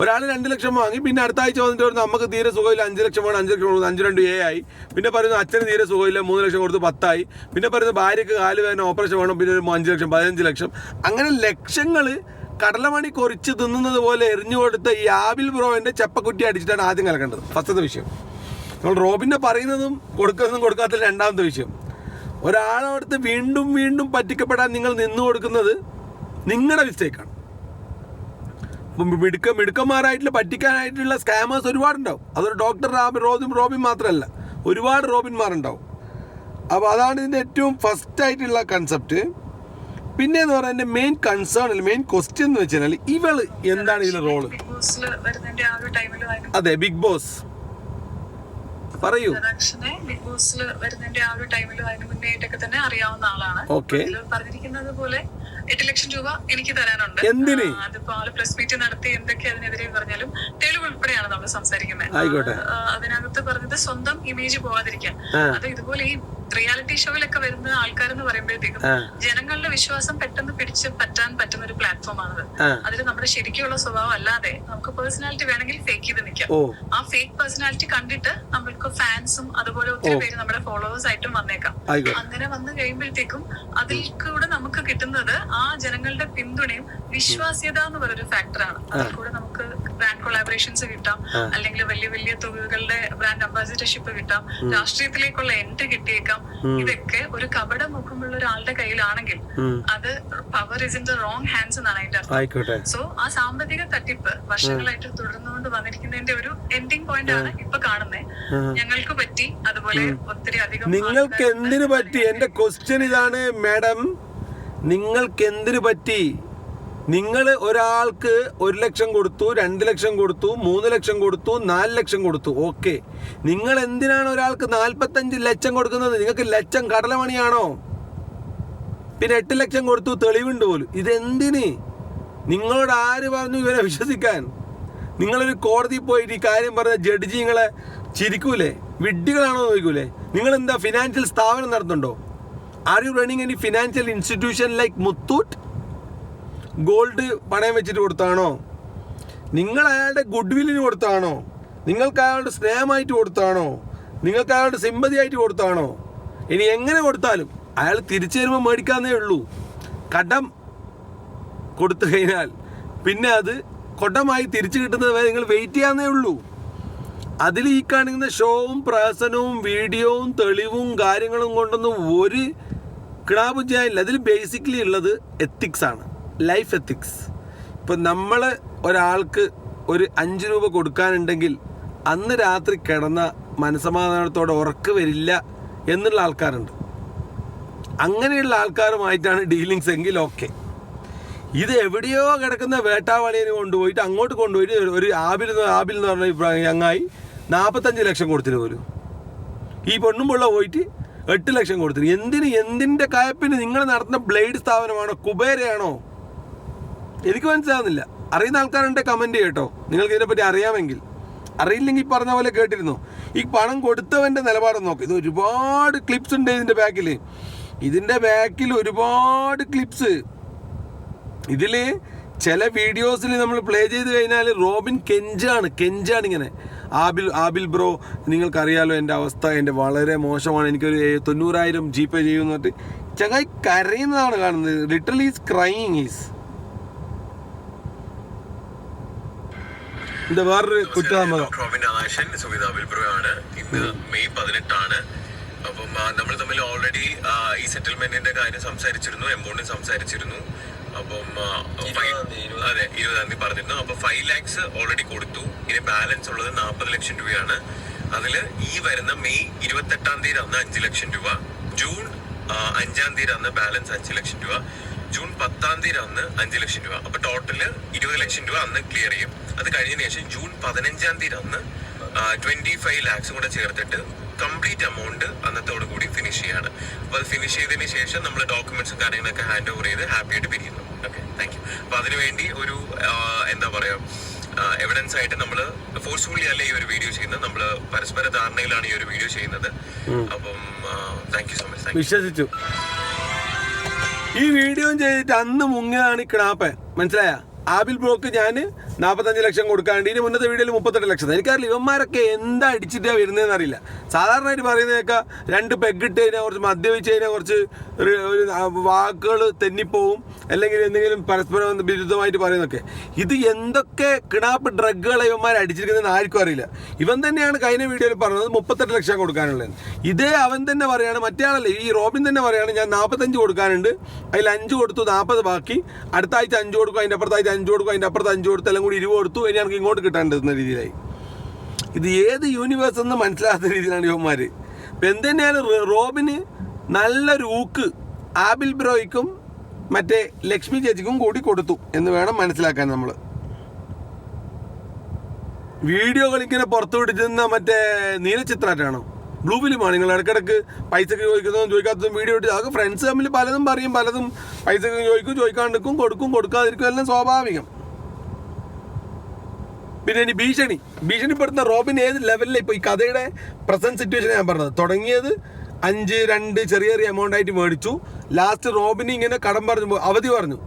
ഒരാൾ 2 ലക്ഷം വാങ്ങി, പിന്നെ അടുത്ത ആഴ്ച വന്നിട്ട് പറഞ്ഞു നമുക്ക് തീരെ സുഖമില്ല, 5 ലക്ഷം വേണം, 5 ലക്ഷം കൊടുത്തു, 5-2 7 ആയി. പിന്നെ പറയുന്നു അച്ഛന് തീരെ സുഖമില്ല, 3 ലക്ഷം കൊടുത്ത് 10 ആയി. പിന്നെ പറയുന്നു ഭാര്യയ്ക്ക് കാല് വേദന ഓപ്പറേഷൻ വേണം, പിന്നെ ഒരു 5 ലക്ഷം 15 ലക്ഷം. അങ്ങനെ ലക്ഷങ്ങൾ കടലമണി കൊറിച്ച് തിന്നുന്നത് പോലെ എറിഞ്ഞു കൊടുത്ത ഈ ആബിൽ ബ്രോവിൻ്റെ ചെപ്പക്കുറ്റി അടിച്ചിട്ടാണ് ആദ്യം കലക്കേണ്ടത്. ഫസ്റ്റത്തെ വിഷയം. നമ്മൾ റോബിൻ്റെ പറയുന്നതും കൊടുക്കുന്നതും കൊടുക്കാത്തതിൽ രണ്ടാമത്തെ വിഷയം. ഒരാളോടത്ത് വീണ്ടും പറ്റിക്കപ്പെടാൻ നിങ്ങൾ നിന്നു കൊടുക്കുന്നത് നിങ്ങളുടെ മിസ്റ്റേക്കാണ്. മിടുക്കന്മാരായിട്ടുള്ള പറ്റിക്കാനായിട്ടുള്ള സ്കാമേഴ്സ് ഒരുപാടുണ്ടാവും. അതൊരു ഡോക്ടർ റോബിൻ മാത്രമല്ല, ഒരുപാട് റോബിന്മാരുണ്ടാവും. അപ്പോൾ അതാണ് ഇതിൻ്റെ ഏറ്റവും ഫസ്റ്റ് ആയിട്ടുള്ള കൺസെപ്റ്റ്. പിന്നെ എന്ന് പറഞ്ഞാൽ എൻ്റെ മെയിൻ കൺസേൺ, മെയിൻ ക്വസ്റ്റ്യൻ എന്ന് വെച്ച് കഴിഞ്ഞാൽ ഇവള് എന്താണ് ഇതിലെ റോള്? അതെ, ബിഗ് ബോസ് പറയൂ. ബിഗ് ബോസിൽ വരുന്നതിന്റെ ആ ഒരു ടൈമിലും അതിന് മുന്നേറ്റൊക്കെ തന്നെ അറിയാവുന്ന ആളാണ്. പറഞ്ഞിരിക്കുന്നത് പോലെ 8 ലക്ഷം രൂപ എനിക്ക് തരാനുണ്ട്. എന്തിന്? അതിപ്പോ ആള് പ്രസ് മീറ്റ് നടത്തി എന്തൊക്കെ അതിനെതിരെ പറഞ്ഞാലും തെളിവ് ഉൾപ്പെടെയാണ് നമ്മൾ സംസാരിക്കുന്നത്. അതിനകത്ത് പറഞ്ഞത് സ്വന്തം ഇമേജ് പോവാതിരിക്കാൻ. അത് ഇതുപോലെ ഈ റിയാലിറ്റി ഷോയിലൊക്കെ വരുന്ന ആൾക്കാരെന്ന് പറയുമ്പോഴത്തേക്കും ജനങ്ങളുടെ വിശ്വാസം പെട്ടെന്ന് പിടിച്ച് പറ്റാൻ പറ്റുന്ന ഒരു പ്ലാറ്റ്ഫോമാണത്. അതിൽ നമ്മുടെ ശരിക്കുള്ള സ്വഭാവം അല്ലാതെ നമുക്ക് പേഴ്സണാലിറ്റി വേണമെങ്കിൽ ഫേക്ക് ചെയ്ത് നിൽക്കാം. ആ ഫേക്ക് പേഴ്സണാലിറ്റി കണ്ടിട്ട് നമ്മൾക്ക് ഫാൻസും അതുപോലെ ഒത്തിരി പേര് നമ്മുടെ ഫോളോവേഴ്സ് ആയിട്ടും വന്നേക്കാം. അങ്ങനെ വന്നു കഴിയുമ്പോഴത്തേക്കും അതിൽ കൂടെ നമുക്ക് കിട്ടുന്നത് ആ ജനങ്ങളുടെ പിന്തുണയും വിശ്വാസ്യത എന്ന് പറയുന്ന ഫാക്ടറാണ്. അതിൽ കൂടെ നമുക്ക് ബ്രാൻഡ് കൊളാബറേഷൻസ് കിട്ടാം, അല്ലെങ്കിൽ വലിയ വലിയ തുകകളുടെ ബ്രാൻഡ് അംബാസിഡർഷിപ്പ് കിട്ടാം, രാഷ്ട്രീയത്തിലേക്കുള്ള എൻട്രി കിട്ടിയേക്കാം. ഇതൊക്കെ ഒരു കപട മുഖമുള്ള ഒരാളുടെ കയ്യിലാണെങ്കിൽ അത് power is in the wrong hands എന്നാണ് അതിന്റെ അർത്ഥം. സോ ആ സാമ്പത്തിക തട്ടിപ്പ് വർഷങ്ങളായിട്ട് തുടർന്നുകൊണ്ട് വന്നിരിക്കുന്നതിന്റെ ഒരു എൻഡിങ് പോയിന്റ് ആണ് ഇപ്പൊ കാണുന്നത്. ഞങ്ങൾക്ക് പറ്റി, അതുപോലെ ഒത്തിരി അധികം. നിങ്ങൾക്ക് എന്തിനു പറ്റി? എന്റെ ക്വസ്റ്റ്യൻ ഇതാണ് മാഡം, നിങ്ങൾക്ക് എന്തിനു പറ്റി? നിങ്ങൾ ഒരാൾക്ക് 1 ലക്ഷം കൊടുത്തു, 2 ലക്ഷം കൊടുത്തു, 3 ലക്ഷം കൊടുത്തു, 4 ലക്ഷം കൊടുത്തു, ഓക്കെ. നിങ്ങൾ എന്തിനാണ് ഒരാൾക്ക് 45 ലക്ഷം കൊടുക്കുന്നത്? നിങ്ങൾക്ക് ലക്ഷം കടലമണിയാണോ? പിന്നെ 8 ലക്ഷം കൊടുത്തു, തെളിവുണ്ട് പോലും. ഇതെന്തിന്? നിങ്ങളോട് ആര് പറഞ്ഞു ഇവരെ വിശ്വസിക്കാൻ? നിങ്ങളൊരു കോടതി പോയിട്ട് ഈ കാര്യം പറഞ്ഞ ജഡ്ജി നിങ്ങളെ ചിരിക്കൂലേ? വിഡ്ഢികളാണോ നോക്കൂലേ? നിങ്ങളെന്താ ഫിനാൻഷ്യൽ സ്ഥാപനം നടത്തുന്നുണ്ടോ? Are you running any financial institution like Muthoot? Gold പണയം വെച്ചിട്ട് കൊടുത്താണോ? നിങ്ങൾ അയാളുടെ ഗുഡ് വില്ലിന് കൊടുത്താണോ? നിങ്ങൾക്ക് അയാളുടെ സ്നേഹമായിട്ട് കൊടുത്താണോ? നിങ്ങൾക്ക് അയാളുടെ സിമ്പതി ആയിട്ട് കൊടുത്താണോ? ഇനി എങ്ങനെ കൊടുത്താലും അയാൾ തിരിച്ചു വരുമ്പോൾ മേടിക്കാന്നേ ഉള്ളൂ. കടം കൊടുത്തു കഴിഞ്ഞാൽ പിന്നെ അത് കൊടമായി തിരിച്ചു കിട്ടുന്നത് വരെ നിങ്ങൾ വെയിറ്റ് ചെയ്യാന്നേ ഉള്ളൂ. അതിൽ ഈ കാണിക്കുന്ന ഷോവും പ്രഹസനവും വീഡിയോവും തെളിവും കാര്യങ്ങളും കൊണ്ടൊന്നും ഒരു കിടാബും ചെയ്യാനില്ല. അതിൽ ബേസിക്കലി ഉള്ളത് എത്തിക്സ് ആണ്, ലൈഫ് എത്തിക്സ്. ഇപ്പം നമ്മൾ ഒരാൾക്ക് ഒരു 5 രൂപ കൊടുക്കാനുണ്ടെങ്കിൽ അന്ന് രാത്രി കിടന്ന മനസ്സമാധാനത്തോടെ ഉറക്ക് വരില്ല എന്നുള്ള ആൾക്കാരുണ്ട്. അങ്ങനെയുള്ള ആൾക്കാരുമായിട്ടാണ് ഡീലിങ്സ് എങ്കിൽ ഓക്കെ. ഇത് എവിടെയോ കിടക്കുന്ന വേട്ടാവളിയെ കൊണ്ടുപോയിട്ട് അങ്ങോട്ട് കൊണ്ടുപോയിട്ട് ഒരു ആബിൽ എന്ന് പറഞ്ഞ ചങ്ങായി 45 ലക്ഷം കൊടുത്തിട്ട് പോലും. ഈ പെണ്ണും പിള്ള പോയിട്ട് 8 ലക്ഷം കൊടുത്തിട്ട്. എന്തിൻ്റെ കായപ്പിന്? നിങ്ങൾ നടത്തുന്ന ബ്ലേഡ് സ്ഥാപനമാണോ? കുബേരയാണോ? എനിക്ക് മനസ്സിലാവുന്നില്ല. അറിയുന്ന ആൾക്കാരുണ്ട് കമൻറ്റ് കേട്ടോ, നിങ്ങൾക്ക് ഇതിനെപ്പറ്റി അറിയാമെങ്കിൽ. അറിയില്ലെങ്കിൽ പറഞ്ഞ പോലെ കേട്ടിരുന്നു. ഈ പണം കൊടുത്തവൻ്റെ നിലപാട് നോക്ക്. ഇത് ഒരുപാട് ക്ലിപ്സ് ഉണ്ട് ഇതിൻ്റെ ബാക്കിൽ ഒരുപാട് ക്ലിപ്സ്. ഇതിൽ ചില വീഡിയോസിൽ നമ്മൾ പ്ലേ ചെയ്ത് കഴിഞ്ഞാൽ റോബിൻ കെഞ്ചാണ് ഇങ്ങനെ, ആബിൽ ബ്രോ നിങ്ങൾക്കറിയാലോ എൻ്റെ അവസ്ഥ, എൻ്റെ വളരെ മോശമാണ്, എനിക്കൊരു 90,000 GP ചെയ്യുമെന്ന് പറഞ്ഞിട്ട് ചങ്ങായി കരയുന്നതാണ് കാണുന്നത്. Literally is crying is. ഇത് വേറൊരു കുറ്റസമ്മതം. ഇന്ന് മെയ് 18 അപ്പം നമ്മൾ തമ്മിൽ ഓൾറെഡി ഈ സെറ്റിൽമെന്റിന്റെ കാര്യം സംസാരിച്ചിരുന്നു, എമൗണ്ട് സംസാരിച്ചിരുന്നു. അപ്പം അതെ 20-ാം തീയതി പറഞ്ഞിരുന്നു. അപ്പൊ 5 lakhs ഓൾറെഡി കൊടുത്തു. ഇനി ബാലൻസ് ഉള്ളത് 40 ലക്ഷം രൂപയാണ്. അതില് ഈ വരുന്ന മെയ് 28-ാം തീയതി അന്ന് 5 ലക്ഷം രൂപ, ജൂൺ 5-ാം തീയതി അന്ന് ബാലൻസ് 5 ലക്ഷം രൂപ, ജൂൺ 10-ാം തീയതി അന്ന് 5 ലക്ഷം രൂപ. അപ്പൊ ടോട്ടല് 20 ലക്ഷം രൂപ അന്ന് ക്ലിയർ ചെയ്യും. അത് കഴിഞ്ഞതിന് ശേഷം ജൂൺ 15-ാം തീയതി അന്ന് 25 lakhs കൂടെ ചേർത്തിട്ട് കംപ്ലീറ്റ് എമൗണ്ട് അന്നത്തോടു കൂടി ഫിനിഷ് ചെയ്യാണ്. അപ്പൊ അത് ഫിനിഷ് ചെയ്തതിന് ശേഷം നമ്മൾ ഡോക്യുമെന്റ്സും കാര്യങ്ങളൊക്കെ ഹാൻഡ് ഓവർ ചെയ്ത് ഹാപ്പി ആയിട്ട് പിരിക്കുന്നു. Okay, thank you. അപ്പൊ അതിനുവേണ്ടി ഒരു എന്താ പറയാ എവിഡൻസ് ആയിട്ട് നമ്മൾ ഫോഴ്സ്ഫുള്ളി അല്ല ഈ ഒരു വീഡിയോ ചെയ്യുന്നത്, നമ്മൾ പരസ്പര ധാരണയിലാണ് ഈ ഒരു വീഡിയോ ചെയ്യുന്നത്. അപ്പം താങ്ക് യു സോ മച്ച്. വിശ്വസിച്ചു. ഈ വീഡിയോ ചെയ്തിട്ട് അന്ന് മുങ്ങിയതാണ് ഈ കിടാപ്പൻ, മനസ്സിലായ? ആബിൽ ബ്രോക്ക് ഞാൻ 45 ലക്ഷം കൊടുക്കാണ്ട് ഇതിന് മുന്നത്തെ വീഡിയോയിൽ 38 ലക്ഷം. എനിക്കറിയില്ല ഇവന്മാരൊക്കെ എന്താ അടിച്ചിട്ടാ വരുന്നതെന്ന് അറിയില്ല. സാധാരണയായിട്ട് പറയുന്നതൊക്കെ 2 പെഗ് ഇട്ട് കഴിഞ്ഞാൽ കുറച്ച് മദ്യപിച്ച് കഴിഞ്ഞാൽ കുറച്ച് ഒരു വാക്കുകൾ തെന്നിപ്പോവും, അല്ലെങ്കിൽ എന്തെങ്കിലും പരസ്പരം വിരുദ്ധമായിട്ട് പറയുന്നതൊക്കെ. ഇത് എന്തൊക്കെ കിടാപ്പ് ഡ്രഗുകളെ ഇവന്മാർ അടിച്ചിരിക്കുന്നതെന്ന് ആർക്കും അറിയില്ല. ഇവൻ തന്നെയാണ് കഴിഞ്ഞ വീഡിയോയിൽ പറഞ്ഞത് 38 ലക്ഷം കൊടുക്കാനുള്ളത്. ഇതേ അവൻ തന്നെ പറയാണ്, മറ്റേ ആളല്ലേ ഈ റോബിൻ തന്നെ പറയാണ് ഞാൻ 45 കൊടുക്കാനുണ്ട്, അതിൽ 5 കൊടുത്തു, 40 ബാക്കി, അടുത്ത ആഴ്ച 5 കൊടുക്കും, അതിൻ്റെ അപ്പുറത്ത് ആഴ്ച 5 കൊടുക്കും, അതിൻ്റെ അപ്പുറത്ത് 5 കൊടുത്ത്, എല്ലാം കൂടി 20 കൊടുത്തു, ഇനി എനിക്ക് ഇങ്ങോട്ട് കിട്ടാണ്ടെന്ന രീതിയിലായി. ഇത് ഏത് യൂണിവേഴ്സ് എന്ന് മനസ്സിലാത്ത രീതിയിലാണ് ഇവന്മാർ. ഇപ്പം എന്തുതന്നെയാലും റോബിന് നല്ലൊരു ഊക്ക് ആബിൽ ബ്രോയ്ക്കും മറ്റേ ലക്ഷ്മി ചേച്ചിക്കും കൂടി കൊടുത്തു എന്ന് വേണം മനസ്സിലാക്കാൻ. നമ്മൾ വീഡിയോകൾ ഇങ്ങനെ പുറത്തു പിടിച്ചിരുന്ന മറ്റേ നീലച്ചിത്രാറ്റാണോ ബ്ലൂ ഫിലിമാണ് നിങ്ങൾ ഇടയ്ക്കിടയ്ക്ക് പൈസക്ക് ചോദിക്കുന്നതും ചോദിക്കാത്തതും വീഡിയോ ഇട്ട്. അതൊക്കെ ഫ്രണ്ട്സ് തമ്മിൽ പലതും പറയും, പലതും പൈസക്ക് ചോദിക്കും, ചോദിക്കാണ്ടിരിക്കും, കൊടുക്കും, കൊടുക്കാതിരിക്കും, എല്ലാം സ്വാഭാവികം. പിന്നെ ഇനി ഭീഷണിപ്പെടുത്തുന്ന റോബിൻ ഏത് ലെവലിലാണ് ഇപ്പോൾ ഈ കഥയുടെ പ്രസന്റ് സിറ്റുവേഷൻ ഞാൻ പറഞ്ഞത്. തുടങ്ങിയത് 5-2 ചെറിയ എമൗണ്ട് ആയിട്ട് മേടിച്ചു. ലാസ്റ്റ് റോബിന് ഇങ്ങനെ കടം പറഞ്ഞു, അവധി പറഞ്ഞു,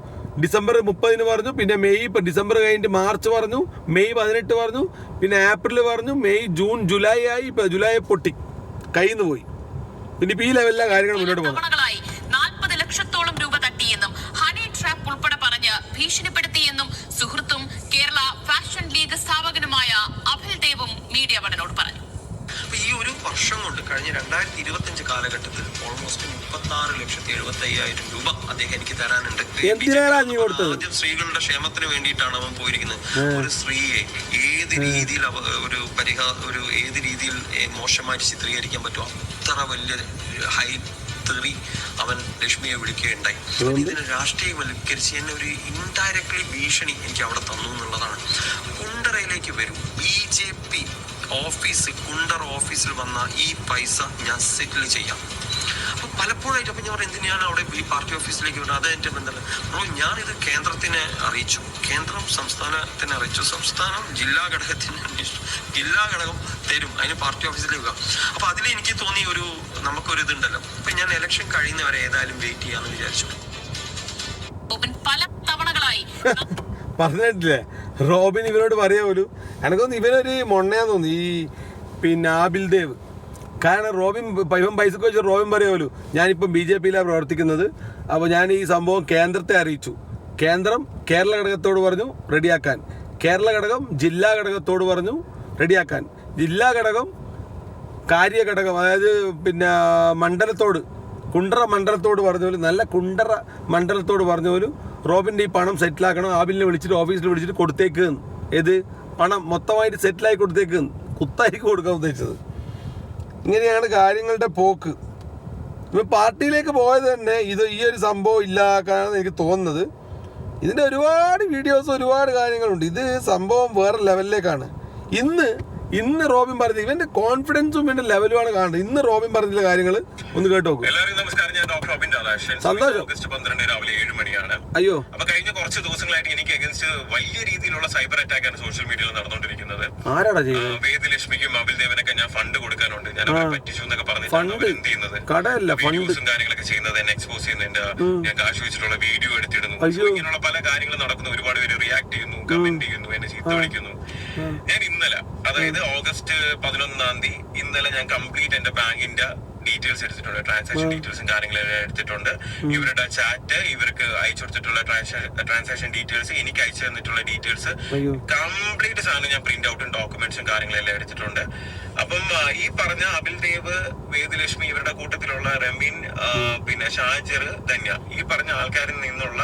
ഡിസംബർ 30 പറഞ്ഞു, പിന്നെ മെയ്, ഇപ്പം ഡിസംബർ കഴിഞ്ഞിട്ട് മാർച്ച് പറഞ്ഞു, മെയ് 18 പറഞ്ഞു, പിന്നെ ഏപ്രിൽ പറഞ്ഞു, മെയ്, ജൂൺ, ജൂലൈ ആയി. ഇപ്പം ജൂലൈ പൊട്ടി കയ്യിൽ നിന്ന് പോയി. പിന്നെ ഇപ്പം ഈ ലെവലിലെ കാര്യങ്ങൾ മുന്നോട്ട് പോകും. 40 ലക്ഷത്തോളം രൂപ തട്ടിയെന്നും ഹണി ട്രാപ്പ് ഉൾപ്പെടെ പറഞ്ഞ് ഭീഷണിപ്പെടുത്തിയെന്നും സുഹൃത്തും കേരള ഫാഷൻ ലീഗ് 1,75,000 രൂപ അദ്ദേഹം എനിക്ക് തരാനുണ്ട്. ആദ്യം സ്ത്രീകളുടെ ക്ഷേമത്തിന് വേണ്ടിയിട്ടാണ് അവൻ പോയിരിക്കുന്നത്. ഒരു സ്ത്രീയെ ഏത് രീതിയിൽ ഏത് രീതിയിൽ മോശമായിട്ട് ചിത്രീകരിക്കാൻ പറ്റുമോ അത്ര വലിയ ഹൈ തെറി അവൻ ലക്ഷ്മിയെ വിളിക്കുകയുണ്ടായി. ഇതിന് രാഷ്ട്രീയവൽക്കരിച്ച് എന്നെ ഒരു ഇൻഡയറക്ട്ലി ഭീഷണി എനിക്ക് അവിടെ തന്നു എന്നുള്ളതാണ്. കുണ്ടറയിലേക്ക് വരും, BJP ഓഫീസ്, കുണ്ടറ ഓഫീസിൽ വന്ന ഈ പൈസ ഞാൻ സെറ്റിൽ ചെയ്യാം. അപ്പൊ പലപ്പോഴായിട്ട് അപ്പൊ ഞാൻ എന്തിനാണ് അവിടെ ഈ പാർട്ടി ഓഫീസിലേക്ക് വരുന്നത്? അത് എന്റെ ബന്ധം. അപ്പോൾ ഞാനിത് കേന്ദ്രത്തിനെ അറിയിച്ചു, കേന്ദ്രം സംസ്ഥാനത്തിനെ അറിയിച്ചു, സംസ്ഥാനം ജില്ലാ ഘടകം തരും, അതിന് പാർട്ടി ഓഫീസിലേക്ക് വെക്കാം. അപ്പൊ അതിൽ എനിക്ക് തോന്നി നമുക്കൊരു ഇതുണ്ടല്ലോ, അപ്പൊ ഞാൻ ഇലക്ഷൻ കഴിയുന്നവരെ ഏതായാലും വെയിറ്റ് ചെയ്യാന്ന് വിചാരിച്ചു. പല തവണകളായി പറഞ്ഞിട്ടില്ലേ റോബിൻ ഇവരോട് പറയാ പോലും. എനിക്കൊന്ന് ഇവനൊരു മൊണ്ണയാന്ന് തോന്നി, ഈ ആബിൽ ദേവ്. കാരണം റോബിൻ ഇവൻ പൈസക്ക് വെച്ച് റോബിൻ പറയാമല്ലോ, ഞാനിപ്പം BJPയിലാണ് പ്രവർത്തിക്കുന്നത്, അപ്പോൾ ഞാൻ ഈ സംഭവം കേന്ദ്രത്തെ അറിയിച്ചു. കേന്ദ്രം കേരള ഘടകത്തോട് പറഞ്ഞു റെഡിയാക്കാൻ, കേരള ഘടകം ജില്ലാ ഘടകത്തോട് പറഞ്ഞു റെഡിയാക്കാൻ, ജില്ലാ ഘടകം കാര്യഘടകം അതായത് മണ്ഡലത്തോട്, കുണ്ടറ മണ്ഡലത്തോട് പറഞ്ഞ പോലും, നല്ല കുണ്ടറ മണ്ഡലത്തോട് പറഞ്ഞ പോലും റോബിൻ്റെ ഈ പണം സെറ്റിലാക്കണം, ആബിലിനെ വിളിച്ചിട്ട് ഓഫീസിൽ വിളിച്ചിട്ട് കൊടുത്തേക്ക്. ഏത് പണം മൊത്തമായിട്ട് സെറ്റിലായി കൊടുത്തേക്ക്, കുത്തായിരിക്കും കൊടുക്കാൻ ഉദ്ദേശിച്ചത്. ഇങ്ങനെയാണ് കാര്യങ്ങളുടെ പോക്ക്. ഇപ്പം പാർട്ടിയിലേക്ക് പോയത് തന്നെ ഈ ഒരു സംഭവം ഇല്ലാക്കാണെന്ന് എനിക്ക് തോന്നുന്നത്. ഇതിൻ്റെ ഒരുപാട് വീഡിയോസ്, ഒരുപാട് കാര്യങ്ങളുണ്ട്. ഇത് സംഭവം വേറെ ലെവലിലേക്കാണ്. ഇന്ന് റോബിൻ പറഞ്ഞത്, ഇവന്റെ കോൺഫിഡൻസും ഇവന്റെ ലെവലുമാണ് കാണുന്നത്. ഇന്ന് റോബിൻ പറഞ്ഞ കാര്യങ്ങൾ ഒന്ന് കേട്ട് നോക്കും. എല്ലാവർക്കും നമസ്കാരം, ഞാൻ ഡോക്ടർ റോബിൻ രാധാകൃഷ്ണൻ. സന്തോഷം. ഓഗസ്റ്റ് 12 രാവിലെ 7 മണിയാണ്. അയ്യോ, അപ്പൊ കഴിഞ്ഞ കുറച്ച് ദിവസങ്ങളായിട്ട് എനിക്ക് അഗൻസ്റ്റ് വലിയ രീതിയിലുള്ള സൈബർ അറ്റാക്ക് ആണ് സോഷ്യൽ മീഡിയയിൽ നടന്നുകൊണ്ടിരിക്കുന്നത്. ആരാടാ ചെയ്യുന്നത്? വേദി ലക്ഷ്മിക്കും അബിൽ ദേവനൊക്കെ ഞാൻ ഫണ്ട് കൊടുക്കാനുണ്ട്, ഞാൻ അവരെ പറ്റിച്ചു എന്നൊക്കെ പറഞ്ഞിട്ടാണ് അവർ എന്ത് ചെയ്യുന്നത്, വീഡിയോസും കാര്യങ്ങളൊക്കെ ചെയ്യുന്നത്, എന്നെ എക്സ്പോസ് ചെയ്യുന്നതിന്റെ, ഞാൻ കാശ് വെച്ചിട്ടുള്ള വീഡിയോ എടുത്തിടുന്നു. ഇങ്ങനെയുള്ള പല കാര്യങ്ങളും നടക്കുന്നു. ഒരുപാട് പേര് റിയാക്ട് ചെയ്യുന്നു, കമന്റ് ചെയ്യുന്നു, എന്നെ ചീത്ത വിളിക്കുന്നു. ഞാൻ ഇന്നലെ, അതായത് ഓഗസ്റ്റ് 11 ഇന്നലെ ഞാൻ കംപ്ലീറ്റ് എന്റെ ബാങ്കിന്റെ ഡീറ്റെയിൽസ് എടുത്തിട്ടുണ്ട്, ട്രാൻസാക്ഷൻ ഡീറ്റെയിൽസും കാര്യങ്ങളെല്ലാം എടുത്തിട്ടുണ്ട്. ഇവരുടെ ചാറ്റ്, ഇവർക്ക് അയച്ചു കൊടുത്തിട്ടുള്ള ട്രാൻസാക്ഷൻ ഡീറ്റെയിൽസ്, എനിക്ക് അയച്ചു തന്നിട്ടുള്ള ഡീറ്റെയിൽസ്, കംപ്ലീറ്റ് സാധനം ഞാൻ പ്രിന്റ് ഔട്ടും ഡോക്യുമെന്റ്സും കാര്യങ്ങളെല്ലാം എടുത്തിട്ടുണ്ട്. അപ്പം ഈ പറഞ്ഞ അബിൽ ദേവ്, വേദലക്ഷ്മി, ഇവരുടെ കൂട്ടത്തിലുള്ള റമീൻ, ഷാജിർ, ധന്യ, ഈ പറഞ്ഞ ആൾക്കാരിൽ നിന്നുള്ള